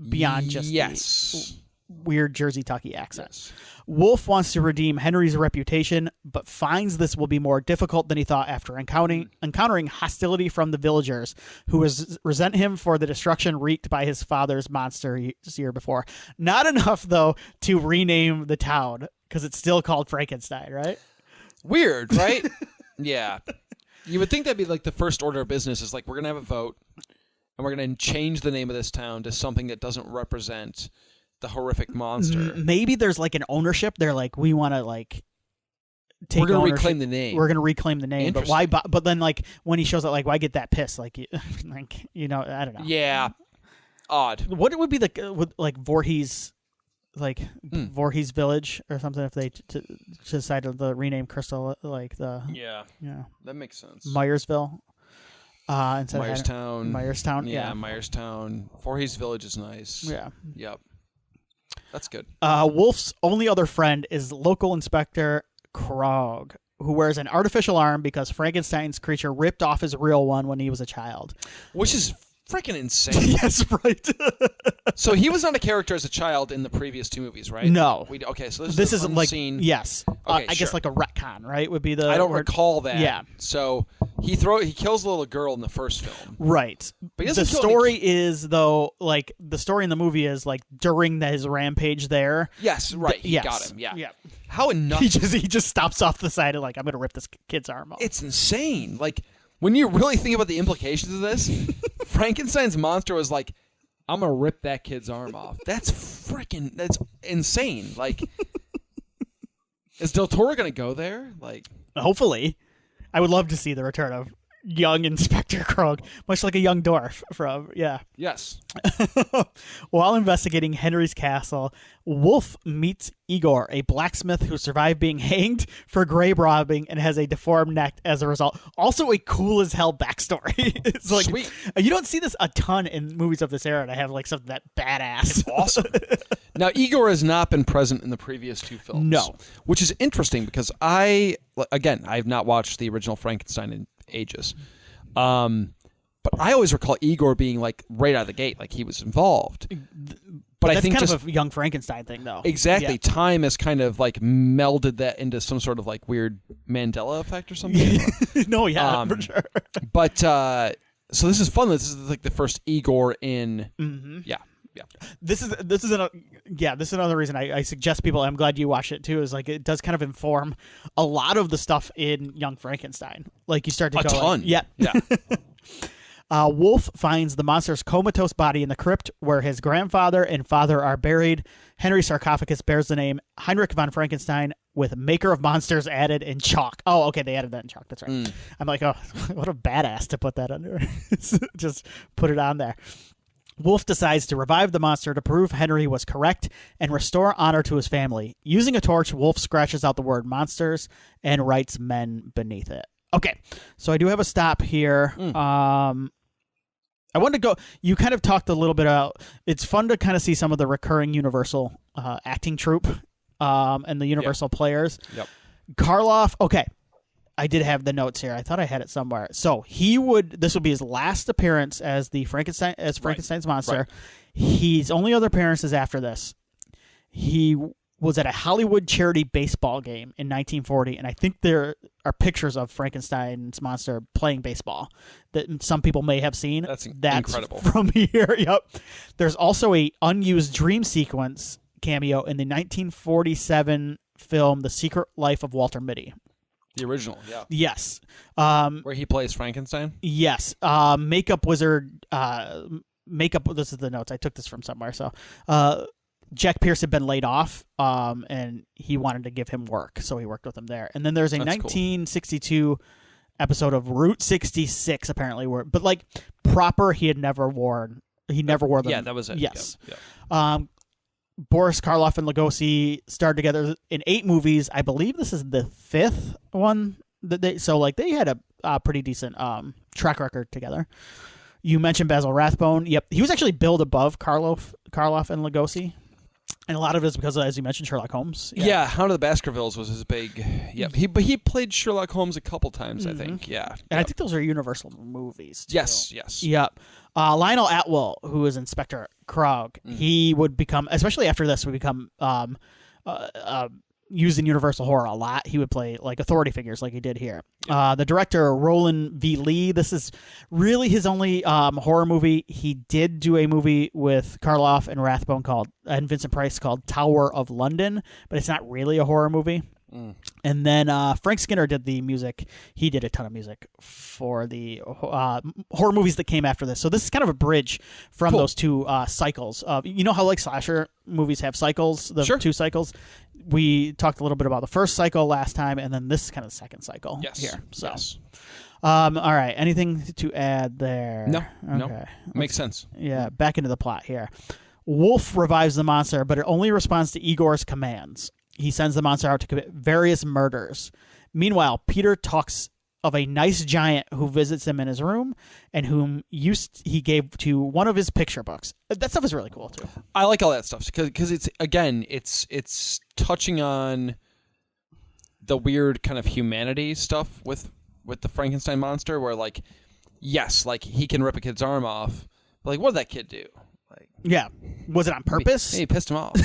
beyond just the weird Jersey Tucky accent. Yes. Wolf wants to redeem Henry's reputation, but finds this will be more difficult than he thought after encountering hostility from the villagers, who resent him for the destruction wreaked by his father's monster year before. Not enough, though, to rename the town, because it's still called Frankenstein, right? Weird, right? Yeah. You would think that'd be like the first order of business is like, we're going to have a vote, and we're going to change the name of this town to something that doesn't represent the horrific monster. Maybe there's like an ownership. They're like, we want to like take. We're going to ownership. reclaim the name. We're going to reclaim the name. But why? But then like when he shows up, like, why get that pissed? Like, I don't know. Yeah. odd. What would be like Voorhees, like Voorhees Village or something if they decided to rename Crystal like the that makes sense. Myersville. Instead Myerstown. Myerstown. Yeah. Myerstown. Voorhees Village is nice. Yeah. Yep. That's good. Wolf's only other friend is local Inspector Krog, who wears an artificial arm because Frankenstein's creature ripped off his real one when he was a child. Which is freaking insane. Yes, right. So he was not a character as a child in the previous 2 movies, right? No. Okay, so this is unseen. Like yes. Okay, I guess like a retcon, right? Would be the I don't recall that. Yeah. So he kills a little girl in the first film. Right. But the story is though like the story in the movie is like during his rampage there. Yes, right. He got him. Yeah. Yeah. How enough? He just stops off the side and like I'm gonna rip this kid's arm off. It's insane. Like when you really think about the implications of this, Frankenstein's monster was like, I'm gonna rip that kid's arm off. That's insane. Like, is Del Toro gonna go there? Like, hopefully, I would love to see the return of young Inspector Krog, much like a young dwarf from Yes. While investigating Henry's castle, Wolf meets Ygor, a blacksmith who survived being hanged for grave robbing and has a deformed neck as a result. Also a cool as hell backstory. It's like, sweet. You don't see this a ton in movies of this era to have like something that badass. It's awesome. Now, Ygor has not been present in the previous 2 films. No. Which is interesting because I've not watched the original Frankenstein in ages. But I always recall Ygor being like right out of the gate, like he was involved. But I think kind just of a Young Frankenstein thing, though. Exactly. Yeah. Time has kind of like melded that into some sort of like weird Mandela effect or something. No, for sure. But so this is fun. This is like the first Ygor in. Mm-hmm. Yeah. This is another reason I suggest people. I'm glad you watch it too. Is like it does kind of inform a lot of the stuff in Young Frankenstein. Like you start to a go ton. Like, yeah. Wolf finds the monster's comatose body in the crypt where his grandfather and father are buried. Henry's sarcophagus bears the name Heinrich von Frankenstein with maker of monsters added in chalk. Oh, okay, they added that in chalk. That's right. I'm like, oh, what a badass to put that under. Just put it on there. Wolf decides to revive the monster to prove Henry was correct and restore honor to his family. Using a torch, Wolf scratches out the word monsters and writes men beneath it. Okay, so I do have a stop here. I wanted to go. You kind of talked a little bit about. It's fun to kind of see some of the recurring Universal acting troupe and the Universal players. Yep. Karloff. Okay, I did have the notes here. I thought I had it somewhere. So this would be his last appearance as Frankenstein's monster. Right. His only other appearances after this. He was at a Hollywood charity baseball game in 1940, and I think there are pictures of Frankenstein's monster playing baseball that some people may have seen. That's incredible. From here. Yep. There's also a unused dream sequence cameo in the 1947 film The Secret Life of Walter Mitty. The original, yeah. Yes. Where he plays Frankenstein? Yes. Makeup wizard. This is the notes. I took this from somewhere. So, Jack Pierce had been laid off, and he wanted to give him work, so he worked with him there. And then there's a 1962 episode of Route 66, apparently, but like proper, he never wore them. Yeah, that was it. Yes. Yep. Boris Karloff and Lugosi starred together in 8 movies. I believe this is the 5th one that they had a pretty decent track record together. You mentioned Basil Rathbone. Yep, he was actually billed above Karloff and Lugosi. And a lot of it is because, as you mentioned, Sherlock Holmes. Yeah, Hound of the Baskervilles was his big. Yep, he played Sherlock Holmes a couple times, I think. Yeah, and I think those are Universal movies, too. Yes. Yep. Lionel Atwill, who is Inspector Krog, he would become, especially after this, would become used in Universal horror a lot. He would play like authority figures, like he did here. Yep. The director Roland V. Lee. This is really his only horror movie. He did do a movie with Karloff and Rathbone and Vincent Price called Tower of London, but it's not really a horror movie. And then Frank Skinner did the music. He did a ton of music for the horror movies that came after this. So this is kind of a bridge from those two cycles. You know how like slasher movies have cycles, the 2 cycles? We talked a little bit about the first cycle last time, and then this is kind of the second cycle here. So, All right. Anything to add there? No. Okay. No. Makes sense. Yeah. Back into the plot here. Wolf revives the monster, but it only responds to Ygor's commands. He sends the monster out to commit various murders. Meanwhile, Peter talks of a nice giant who visits him in his room and whom he gave to one of his picture books. That stuff is really cool too. I like all that stuff because it's touching on the weird kind of humanity stuff with the Frankenstein monster, where like, yes, like he can rip a kid's arm off, but like, what did that kid do? Like, yeah, was it on purpose? Maybe he pissed him off.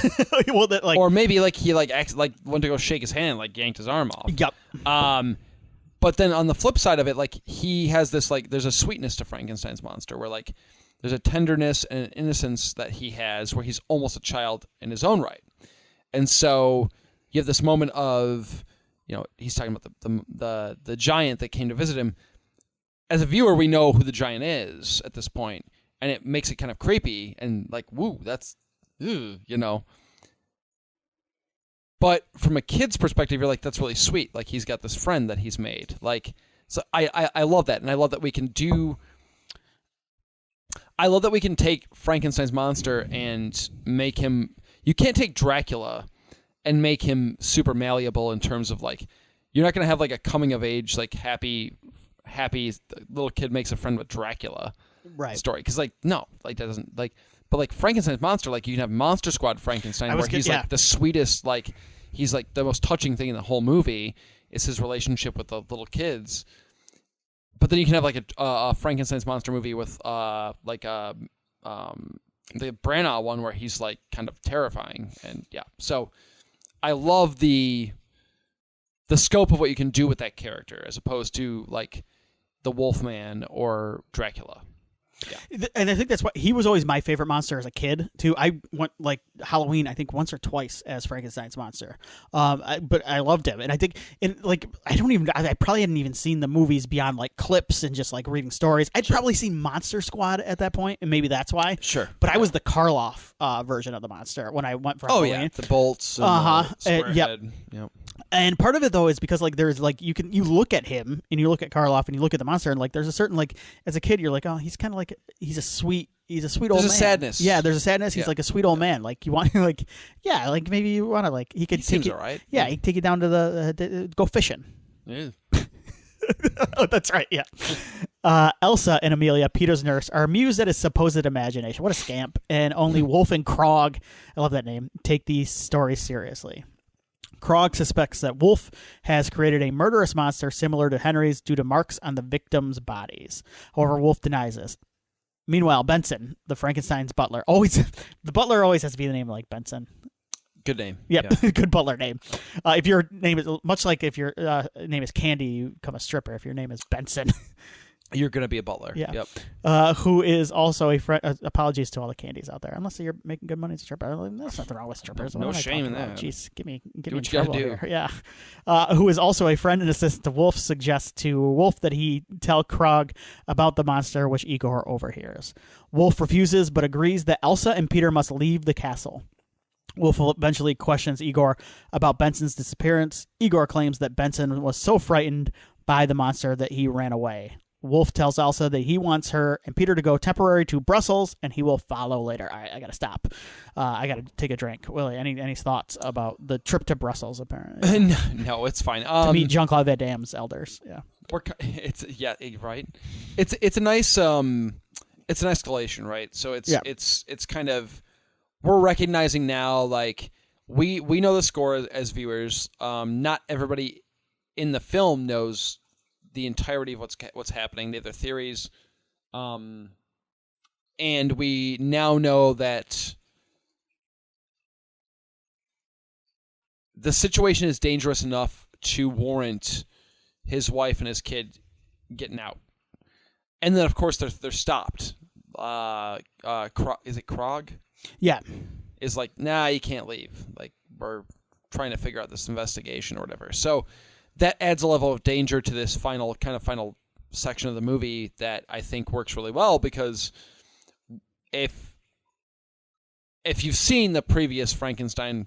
Well, or maybe like he like went to go shake his hand, like yanked his arm off. Yep. But then on the flip side of it, like he has this like there's a sweetness to Frankenstein's monster where like there's a tenderness and an innocence that he has where he's almost a child in his own right. And so you have this moment of, you know, he's talking about the giant that came to visit him. As a viewer, we know who the giant is at this point, and it makes it kind of creepy and like, woo, that's, you know. But from a kid's perspective, you're like, that's really sweet. Like, he's got this friend that he's made. Like, so I love that. And I love that we can take Frankenstein's monster and make him, you can't take Dracula and make him super malleable in terms of like, you're not going to have like a coming of age, like happy little kid makes a friend with Dracula story. Cause like, no, like that doesn't like, but like Frankenstein's monster, like you can have Monster Squad Frankenstein where he's like the sweetest, like he's like the most touching thing in the whole movie is his relationship with the little kids. But then you can have like a Frankenstein's monster movie with like the Branagh one where he's like kind of terrifying. And yeah, so I love the scope of what you can do with that character as opposed to like the Wolfman or Dracula. Yeah. And I think that's why he was always my favorite monster as a kid too. I went like Halloween, I think once or twice as Frankenstein's monster. But I loved him. And I think I probably hadn't even seen the movies beyond like clips and just like reading stories. I'd probably seen Monster Squad at that point, and maybe that's why. Sure. But I was the Karloff version of the monster when I went for Halloween. Oh yeah, the bolts and the square head. Yep. And part of it though is because like there's like you look at him and you look at Karloff and you look at the monster and like there's a certain like as a kid you're like, oh, he's kind of like he's a sweet old man. There's a sadness. Yeah, there's a sadness. He's like a sweet old man. Like you want like like maybe you want to like he could seems take all right. Yeah, he'd take you down to the go fishing. Yeah. Oh, that's right. Yeah. Elsa and Amelia, Peter's nurse, are amused at his supposed imagination. What a scamp! And only Wolf and Krog, I love that name, take these stories seriously. Krog suspects that Wolf has created a murderous monster similar to Henry's due to marks on the victims' bodies. However, Wolf denies this. Meanwhile, Benson, the Frankenstein's butler, the butler always has to be the name like Benson. Good name. Yep, yeah. Good butler name. If your name is much like if your name is Candy, you become a stripper. If your name is Benson, you're going to be a butler. Yeah. Yep. Who is also a friend. Apologies to all the Candies out there, unless you're making good money as a stripper. There's nothing wrong with strippers. No shame in that. Jeez, get me what in you trouble gotta do. here. Yeah. Who is also a friend and assistant to Wolf, suggests to Wolf that he tell Krog about the monster, which Ygor overhears. Wolf refuses, but agrees that Elsa and Peter must leave the castle. Wolf eventually questions Ygor about Benson's disappearance. Ygor claims that Benson was so frightened by the monster that he ran away. Wolf tells Elsa that he wants her and Peter to go temporary to Brussels, and he will follow later. All right, I got to stop. I got to take a drink. Willie, any thoughts about the trip to Brussels, apparently? No, it's fine. To meet Jean-Claude Van Damme's elders. Yeah. Right. It's a nice it's an escalation, right? So it's kind of, we're recognizing now, like, we know the score as viewers. Not everybody in the film knows the entirety of what's happening. They have their theories. And we now know that the situation is dangerous enough to warrant his wife and his kid getting out. And then, of course, they're stopped. Is it Krog? Yeah. Is like, nah, you can't leave. Like, we're trying to figure out this investigation or whatever. So that adds a level of danger to this final section of the movie that I think works really well, because if you've seen the previous Frankenstein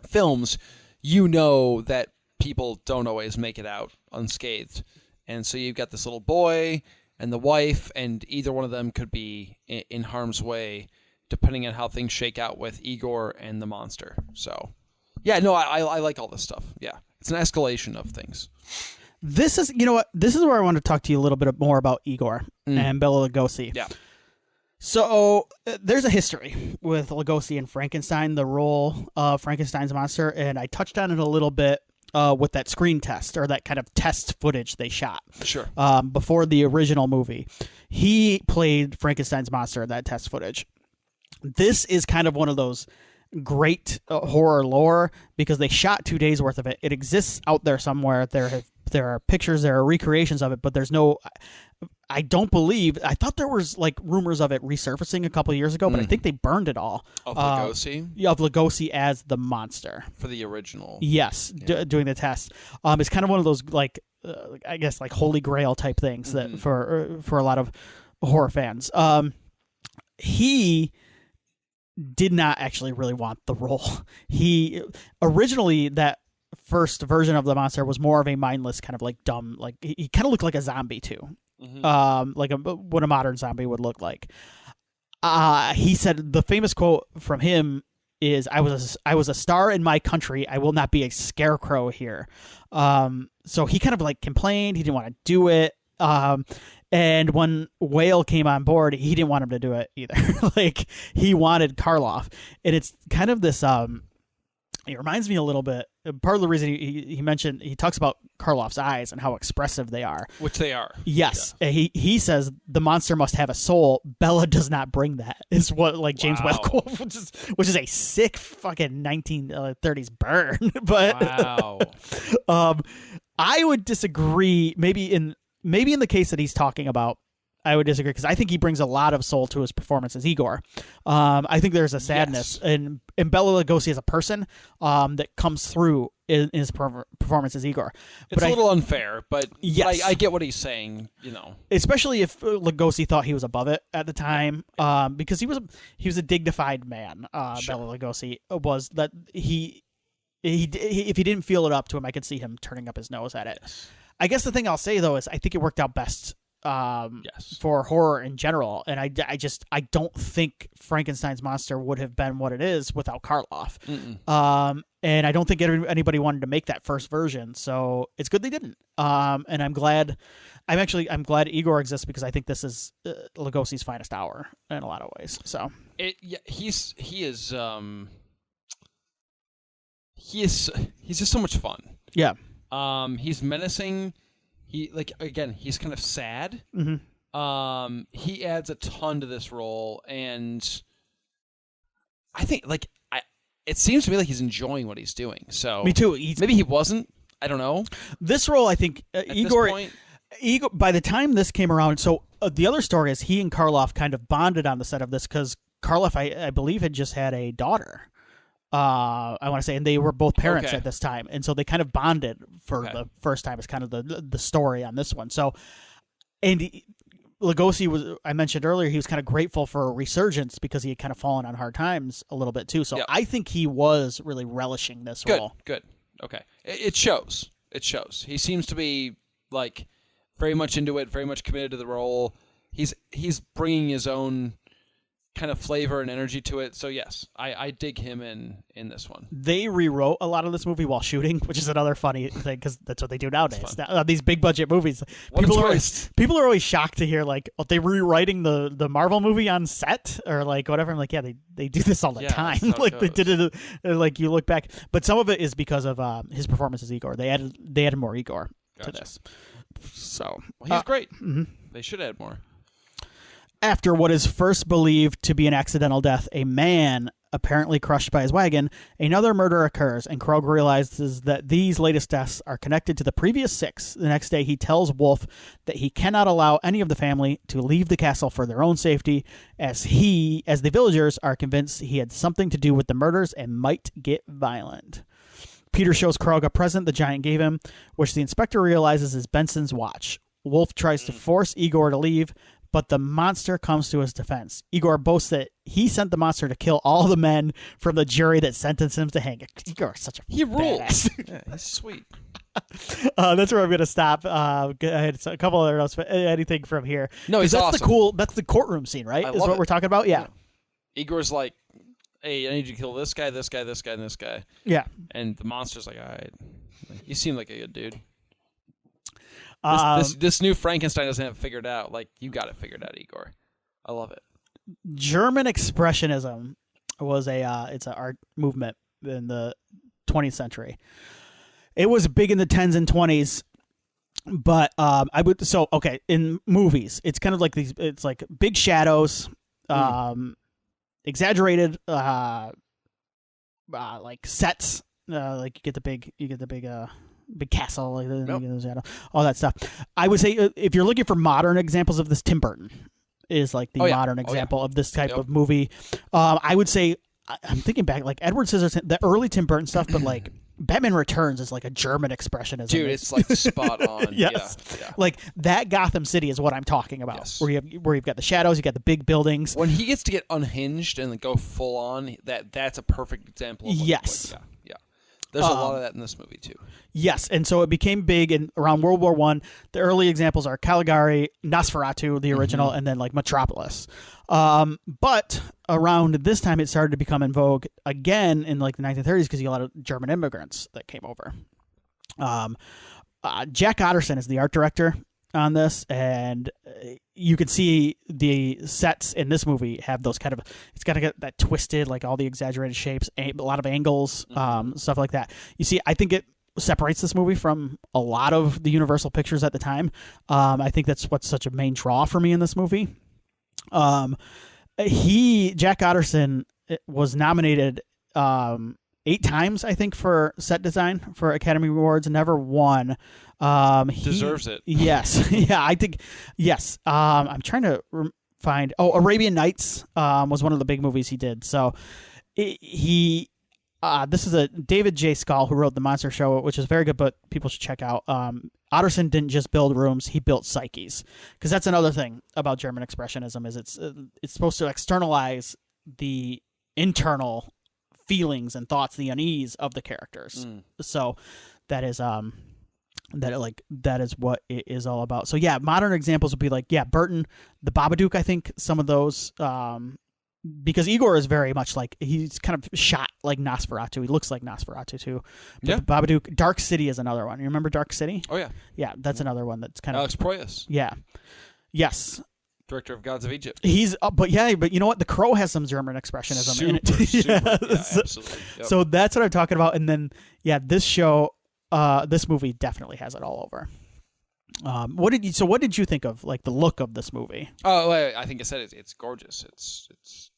films, you know that people don't always make it out unscathed. And so you've got this little boy and the wife, and either one of them could be in harm's way, depending on how things shake out with Ygor and the monster. So, yeah, no, I like all this stuff. Yeah, it's an escalation of things. This is, you know what? This is where I want to talk to you a little bit more about Ygor and Bela Lugosi. Yeah. So there's a history with Lugosi and Frankenstein, the role of Frankenstein's monster, and I touched on it a little bit with that screen test, or that kind of test footage they shot. Sure. Before the original movie. He played Frankenstein's monster in that test footage. This is kind of one of those great horror lore, because they shot 2 days worth of it. It exists out there somewhere. There are pictures, there are recreations of it, but there's no. I don't believe. I thought there was like rumors of it resurfacing a couple of years ago, but I think they burned it all. Of Lugosi? Yeah, of Lugosi as the monster For the original. Yes, doing the test. It's kind of one of those like I guess like holy grail type things that for a lot of horror fans. He did not actually really want the role. He originally, that first version of the monster was more of a mindless kind of like dumb, like he kind of looked like a zombie too. Like what a modern zombie would look like. He said the famous quote from him is, I was a star in my country. I will not be a scarecrow here. So he kind of like complained. He didn't want to do it. And when Whale came on board, he didn't want him to do it either. Like, he wanted Karloff. And it's kind of this, it reminds me a little bit. Part of the reason he mentioned, he talks about Karloff's eyes and how expressive they are. Which they are. Yes. Yeah. He says the monster must have a soul. Bela does not bring that, is what, like, James Webb quote, which is a sick fucking 1930s burn. But wow. I would disagree. Maybe in the case that he's talking about, I would disagree, because I think he brings a lot of soul to his performance as Ygor. I think there's a sadness in Bela Lugosi as a person that comes through in his performance as Ygor. It's a little unfair, but yes. I get what he's saying. You know, especially if Lugosi thought he was above it at the time, because he was a dignified man. Sure. Bela Lugosi was that he if he didn't feel it up to him, I could see him turning up his nose at it. Yes. I guess the thing I'll say though is I think it worked out best for horror in general, and I don't think Frankenstein's monster would have been what it is without Karloff. And I don't think anybody wanted to make that first version, so it's good they didn't. And I'm glad Ygor exists, because I think this is Lugosi's finest hour in a lot of ways. So he's just so much fun. Yeah. He's menacing. He's kind of sad. He adds a ton to this role, and I think it seems to me like he's enjoying what he's doing. So me too. Maybe he wasn't. I don't know. This role, I think, Ygor. By the time this came around, so the other story is he and Karloff kind of bonded on the set of this, because Karloff, I believe, had just had a daughter. I want to say, and they were both parents at this time, and so they kind of bonded for the first time. It's kind of the story on this one. So, and Lugosi I mentioned earlier, he was kind of grateful for a resurgence, because he had kind of fallen on hard times a little bit too. So I think he was really relishing this role. Good. Okay. It shows. He seems to be like very much into it, very much committed to the role. He's bringing his own kind of flavor and energy to it. So yes, I dig him in this one. They rewrote a lot of this movie while shooting, which is another funny thing, because that's what they do nowadays. These big budget movies, people are always shocked to hear like, oh, they rewriting the Marvel movie on set or like whatever. I'm like, yeah, they do this all the time. Like they did it. Like you look back, but some of it is because of his performance as Ygor. They added more Ygor to this. So he's great. They should add more. After what is first believed to be an accidental death, a man apparently crushed by his wagon, another murder occurs, and Krog realizes that these latest deaths are connected to the previous 6. The next day, he tells Wolf that he cannot allow any of the family to leave the castle for their own safety, as the villagers are convinced he had something to do with the murders and might get violent. Peter shows Krog a present the giant gave him, which the inspector realizes is Benson's watch. Wolf tries to force Ygor to leave, but the monster comes to his defense. Ygor boasts that he sent the monster to kill all the men from the jury that sentenced him to hang. Ygor is such a He rules. badass. Yeah, he's sweet. That's where I'm gonna stop. I had a couple other notes, but anything from here? No, he's awesome. That's the courtroom scene, right? I Is love what it. we're talking about. Yeah. Ygor's like, hey, I need you to kill this guy, this guy, this guy, and this guy. Yeah. And the monster's like, all right, you seem like a good dude. This new Frankenstein doesn't have it figured out. Like, you got it figured out, Ygor. I love it. German Expressionism was it's an art movement in the 20th century. It was big in the 10s and 20s, but in movies, it's kind of like these. It's like big shadows, exaggerated, like sets. Like you get the big castle, like all that stuff. I would say if you're looking for modern examples of this, Tim Burton is like the modern example of this type of movie. I would say I'm thinking back, like Edward Scissorhands, the early Tim Burton stuff, but like Batman Returns is like a German expressionism. Dude, it's like spot on. Yes. Yeah. Like that Gotham City is what I'm talking about. Yes. Where you've got the shadows, you got the big buildings. When he gets to get unhinged and go full on, that's a perfect example of what yes. Yeah. There's a lot of that in this movie too. Yes, and so it became big around World War I. The early examples are Caligari, Nosferatu, the original, and then like Metropolis. But around this time, it started to become in vogue again in like the 1930s because you get a lot of German immigrants that came over. Jack Otterson is the art director on this, and you can see the sets in this movie have those kind of, it's got to get that twisted, like all the exaggerated shapes, a lot of angles, stuff like that. You see, I think it separates this movie from a lot of the Universal pictures at the time. I think that's what's such a main draw for me in this movie. Jack Otterson was nominated 8 times, I think, for set design for Academy Awards, never won. Deserves it. Yes. Yeah, I think, yes. I'm trying to find, Arabian Nights was one of the big movies he did. So this is a David J. Scull who wrote The Monster Show, which is very good, but people should check out. Otterson didn't just build rooms, he built psyches. Because that's another thing about German Expressionism is it's supposed to externalize the internal feelings and thoughts, the unease of the characters. So that is that is what it is all about. So yeah, modern examples would be like, Burton, the Babadook, I think some of those, because Ygor is very much like, he's kind of shot like Nosferatu. He looks like Nosferatu too. But the Babadook, Dark City is another one. You remember Dark City? Oh yeah. Yeah, that's another one that's kind Alex of Proyas. Yeah. Yes. Director of Gods of Egypt. He's but you know what? The Crow has some German expressionism in it. Super. Yeah, absolutely. Yep. So that's what I'm talking about. And then this show, this movie definitely has it all over. What did you think of like the look of this movie? Oh, I think I said it's gorgeous. It's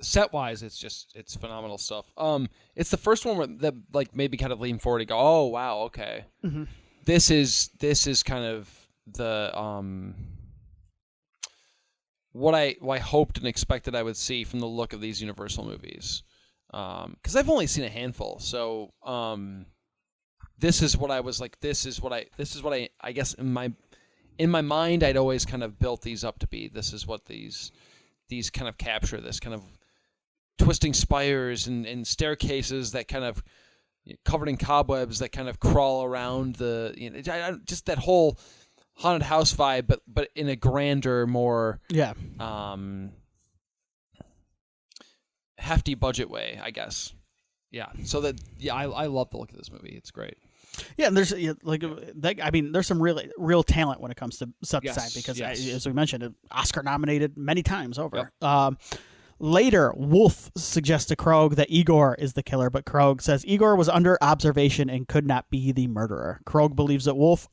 set wise, it's phenomenal stuff. It's the first one where that like maybe kind of lean forward and go, oh wow, okay. Mm-hmm. This is kind of the what I hoped and expected I would see from the look of these Universal movies. Because I've only seen a handful, so this is what I was like. This is what I guess in my mind I'd always kind of built these up to be. This is what these kind of capture, this kind of twisting spires and staircases that kind of covered in cobwebs that kind of crawl around just that whole haunted house vibe, but in a grander, more hefty budget way, I guess. Yeah. So I love the look of this movie. It's great. Yeah, and there's there's some real talent when it comes to set design because as we mentioned, Oscar nominated many times over. Yep. Later, Wolf suggests to Krogh that Ygor is the killer, but Krogh says Ygor was under observation and could not be the murderer. Krogh believes that Wolf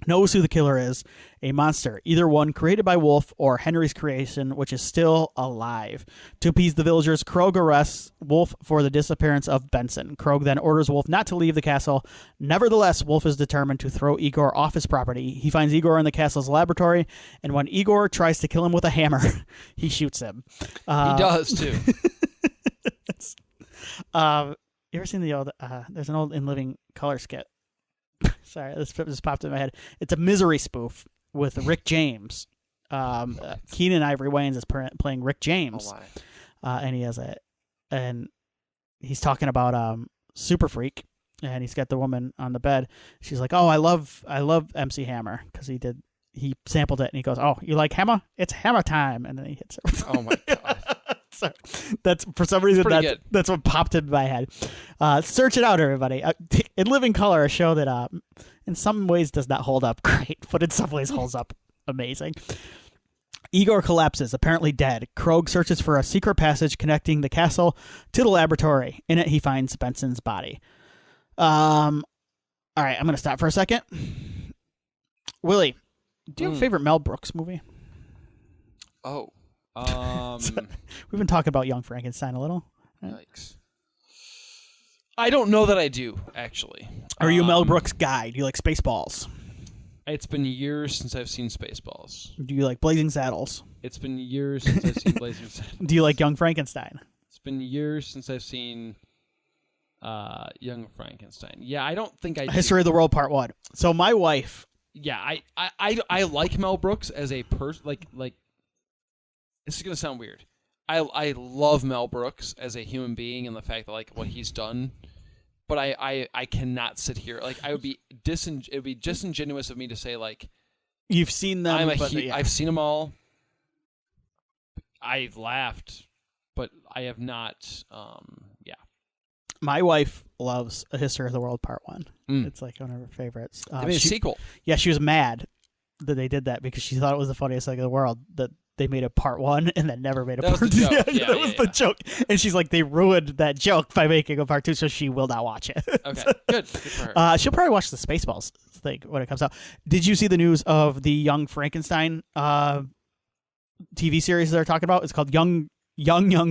knows who the killer is, a monster, either one created by Wolf or Henry's creation, which is still alive. To appease the villagers, Krogh arrests Wolf for the disappearance of Benson. Krogh then orders Wolf not to leave the castle. Nevertheless, Wolf is determined to throw Ygor off his property. He finds Ygor in the castle's laboratory, and when Ygor tries to kill him with a hammer, he shoots him. He does, too. You ever seen the old, there's an old In Living Color skit. Sorry, this just popped in my head. It's a Misery spoof with Rick James. Keenan Ivory Wayans is playing Rick James. Oh, wow. And he's talking about Super Freak, and he's got the woman on the bed. She's like, "Oh, I love MC Hammer because he sampled it," and he goes, "Oh, you like Hammer? It's Hammer time!" And then he hits her. Oh my god! So that's for some reason that's what popped in my head. Search it out, everybody. In Living Color, a show that in some ways does not hold up great, but in some ways holds up amazing. Ygor collapses, apparently dead. Krog searches for a secret passage connecting the castle to the laboratory. In it, he finds Benson's body. All right, I'm going to stop for a second. Willie, do you have a favorite Mel Brooks movie? Oh. We've been talking about Young Frankenstein a little. Yikes. I don't know that I do, actually. Are you a Mel Brooks guy? Do you like Spaceballs? It's been years since I've seen Spaceballs. Do you like Blazing Saddles? It's been years since I've seen Blazing Saddles. Do you like Young Frankenstein? It's been years since I've seen Young Frankenstein. Yeah, I don't think I do. History of the World Part 1. So my wife... Yeah, I like Mel Brooks as a person. Like, this is going to sound weird. I love Mel Brooks as a human being and the fact that, like, what he's done... But I cannot sit here. Like, it would be disingenuous of me to say, like, you've seen them. I've seen them all. I've laughed, but I have not. Yeah. My wife loves A History of the World Part 1. It's like one of her favorites. They made a sequel. Yeah, she was mad that they did that because she thought it was the funniest thing in the world that they made a Part 1 and then never made a Part 2. That was the joke. And she's like, they ruined that joke by making a Part 2, so she will not watch it. Okay, good for her. She'll probably watch the Spaceballs thing when it comes out. Did you see the news of the Young Frankenstein TV series they're talking about? It's called Young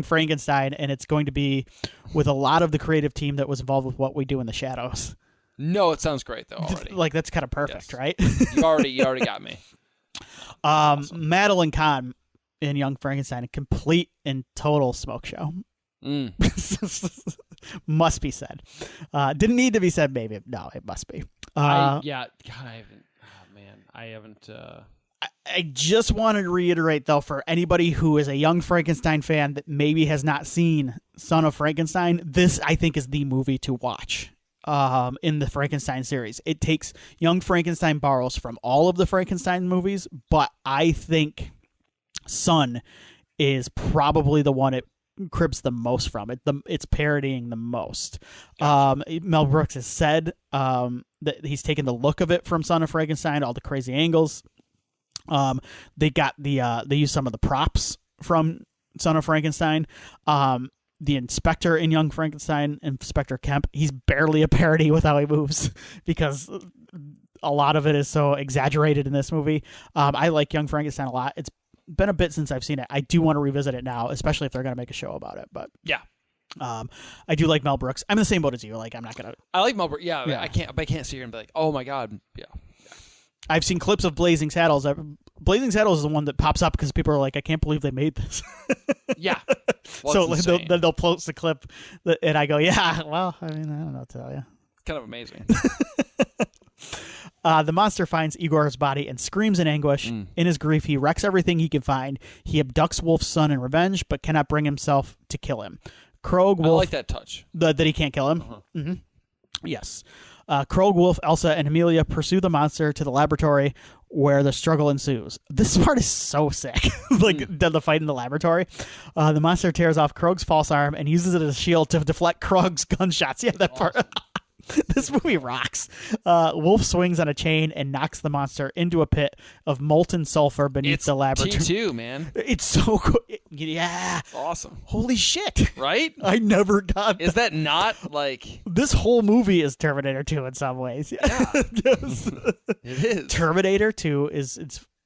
Frankenstein, and it's going to be with a lot of the creative team that was involved with What We Do in the Shadows. No, it sounds great, though, already. Like, that's kind of perfect, right? You already got me. Awesome. Madeline Kahn in Young Frankenstein, a complete and total smoke show. Must be said. Didn't need to be said, maybe. No, it must be. I haven't. I just wanted to reiterate, though, for anybody who is a Young Frankenstein fan that maybe has not seen Son of Frankenstein, this, I think, is the movie to watch. In the Frankenstein series, it takes Young Frankenstein borrows from all of the Frankenstein movies, but I think Son is probably the one it cribs the most from. It's parodying the most. Gotcha. Mel Brooks has said that he's taken the look of it from Son of Frankenstein, all the crazy angles. They use some of the props from Son of Frankenstein. The inspector in Young Frankenstein, Inspector Kemp, he's barely a parody with how he moves because a lot of it is so exaggerated in this movie. I like Young Frankenstein a lot. It's been a bit since I've seen it. I do want to revisit it now, especially if they're going to make a show about it. But yeah, I do like Mel Brooks. I'm in the same boat as you. Like, I'm not going to... I like Mel Brooks. Yeah. I can't sit here and be like, oh my God. Yeah. I've seen clips of Blazing Saddles. Blazing Saddles is the one that pops up because people are like, I can't believe they made this. Yeah. Well, so they'll post the clip, and I go, yeah, well, I mean, I don't know what to tell you. It's kind of amazing. The monster finds Ygor's body and screams in anguish. In his grief, he wrecks everything he can find. He abducts Wolf's son in revenge, but cannot bring himself to kill him. Krog, Wolf... I like that touch. That he can't kill him? Uh-huh. Mm-hmm. Yes. Krog, Wolf, Elsa, and Amelia pursue the monster to the laboratory where the struggle ensues. This part is so sick. The fight in the laboratory. The monster tears off Krog's false arm and uses it as a shield to deflect Krog's gunshots. Yeah, that part. This movie rocks. Wolf swings on a chain and knocks the monster into a pit of molten sulfur beneath the laboratory. T2, man. It's so cool. Yeah. It's awesome. Holy shit. Right? I never got that. Is that not like... This whole movie is Terminator 2 in some ways. Yeah. Yes. It is. Terminator 2 is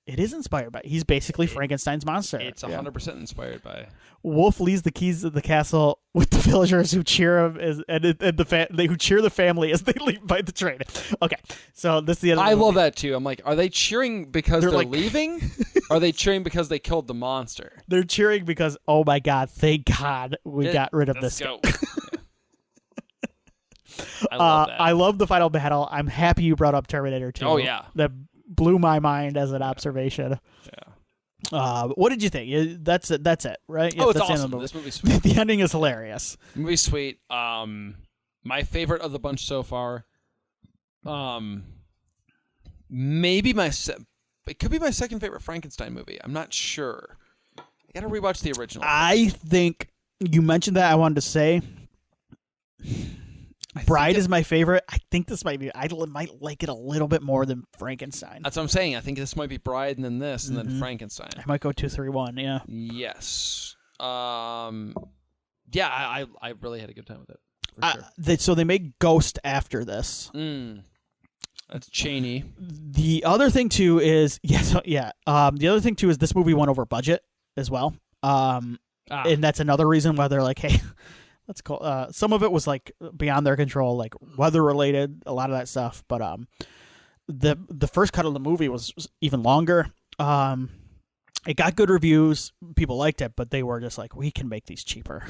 inspired by... He's basically Frankenstein's monster. It's 100% inspired by... Wolf leaves the keys of the castle with the villagers who cheer him who cheer the family as they leave by the train. Okay, so this is the other. I love that too. I'm like, are they cheering because they're leaving? Or are they cheering because they killed the monster? They're cheering because, oh my God, thank God we got rid of this. Let's go. I love that. I love the final battle. I'm happy you brought up Terminator 2. Oh yeah, that blew my mind as an observation. Yeah. What did you think? That's it, right? Oh, it's awesome. This movie's sweet. The ending is hilarious. The movie's sweet. My favorite of the bunch so far. Maybe it could be my second favorite Frankenstein movie. I'm not sure. I gotta rewatch the original. I think you mentioned that. I wanted to say Bride is my favorite. I think this might be. I might like it a little bit more than Frankenstein. That's what I'm saying. I think this might be Bride and then this and then Frankenstein. I might go 2, 3, 1. Yeah. Yes. Yeah. I really had a good time with it. For sure. So they make Ghost after this. That's Chaney. The other thing too is The other thing too is this movie went over budget as well. And that's another reason why they're like, hey, let's call. Some of it was like beyond their control, like weather related, a lot of that stuff. But the first cut of the movie was even longer. It got good reviews. People liked it, but they were just like, we can make these cheaper.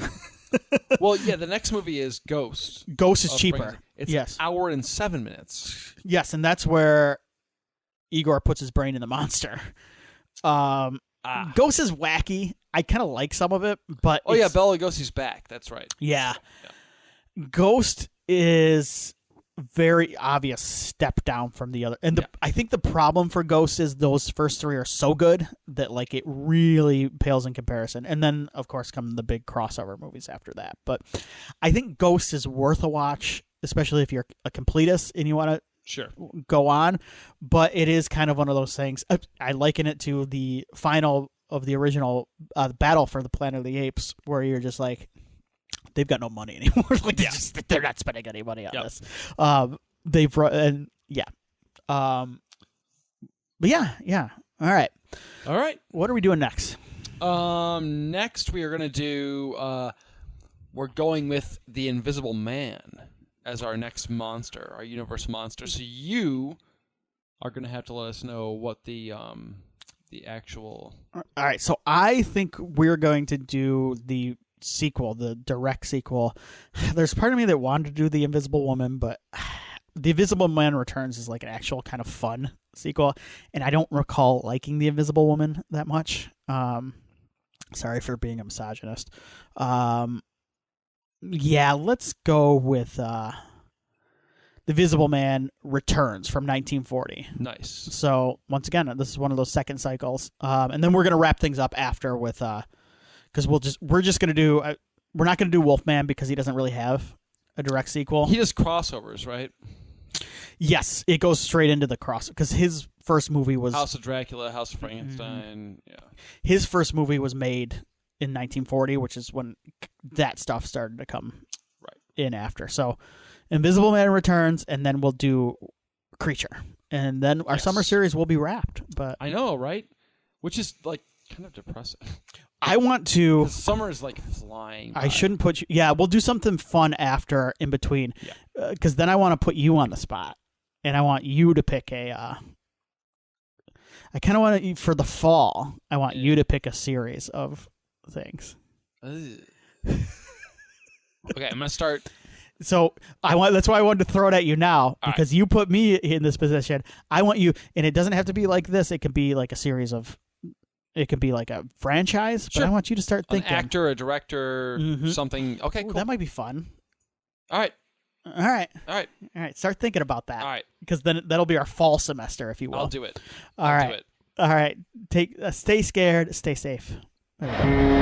Well, yeah, the next movie is Ghost. Ghost is cheaper. It's an hour and 7 minutes. Yes, and that's where Ygor puts his brain in the monster. Ghost is wacky. I kind of like some of it, but Bela Lugosi's back. That's right. Yeah. Ghost is very obvious step down from the other. And I think the problem for Ghost is those first 3 are so good that like it really pales in comparison. And then of course come the big crossover movies after that. But I think Ghost is worth a watch, especially if you're a completist and you want to go on. But it is kind of one of those things. I liken it to the final of the original Battle for the Planet of the Apes, where you're just like, they've got no money anymore. Like they're not spending any money on this. But yeah. All right. What are we doing next? Next we are gonna do. We're going with the Invisible Man as our next monster, our universe monster. So you are gonna have to let us know what the actual. All right. So I think we're going to do the sequel, the direct sequel. There's part of me that wanted to do The Invisible Woman, but The Invisible Man Returns is like an actual kind of fun sequel, and I don't recall liking The Invisible Woman that much. Sorry for being a misogynist. Let's go with The Invisible Man Returns from 1940. Nice. So once again, this is one of those second cycles, and then we're gonna wrap things up after with because we're just gonna do we're not gonna do Wolfman because he doesn't really have a direct sequel. He does crossovers, right? Yes, it goes straight into the cross because his first movie was House of Dracula, House of Frankenstein. Yeah, his first movie was made in 1940, which is when that stuff started to come in after. So Invisible Man Returns, and then we'll do Creature, and then our summer series will be wrapped. But I know, right? Which is like kind of depressing. I want to. Summer is like flying by. I shouldn't put you. Yeah, we'll do something fun after, in between, because then I want to put you on the spot, and I want you to pick a. I kind of want to for the fall. I want you to pick a series of things. Okay, I'm gonna start. So that's why I wanted to throw it at you now, because you put me in this position. I want you, and it doesn't have to be like this. It could be like a series of. It could be like a franchise, but I want you to start thinking. An actor, a director, something. Okay, cool. That might be fun. All right. Start thinking about that. All right. Because then that'll be our fall semester, if you will. I'll do it. All right. Stay scared. Stay safe. There we go.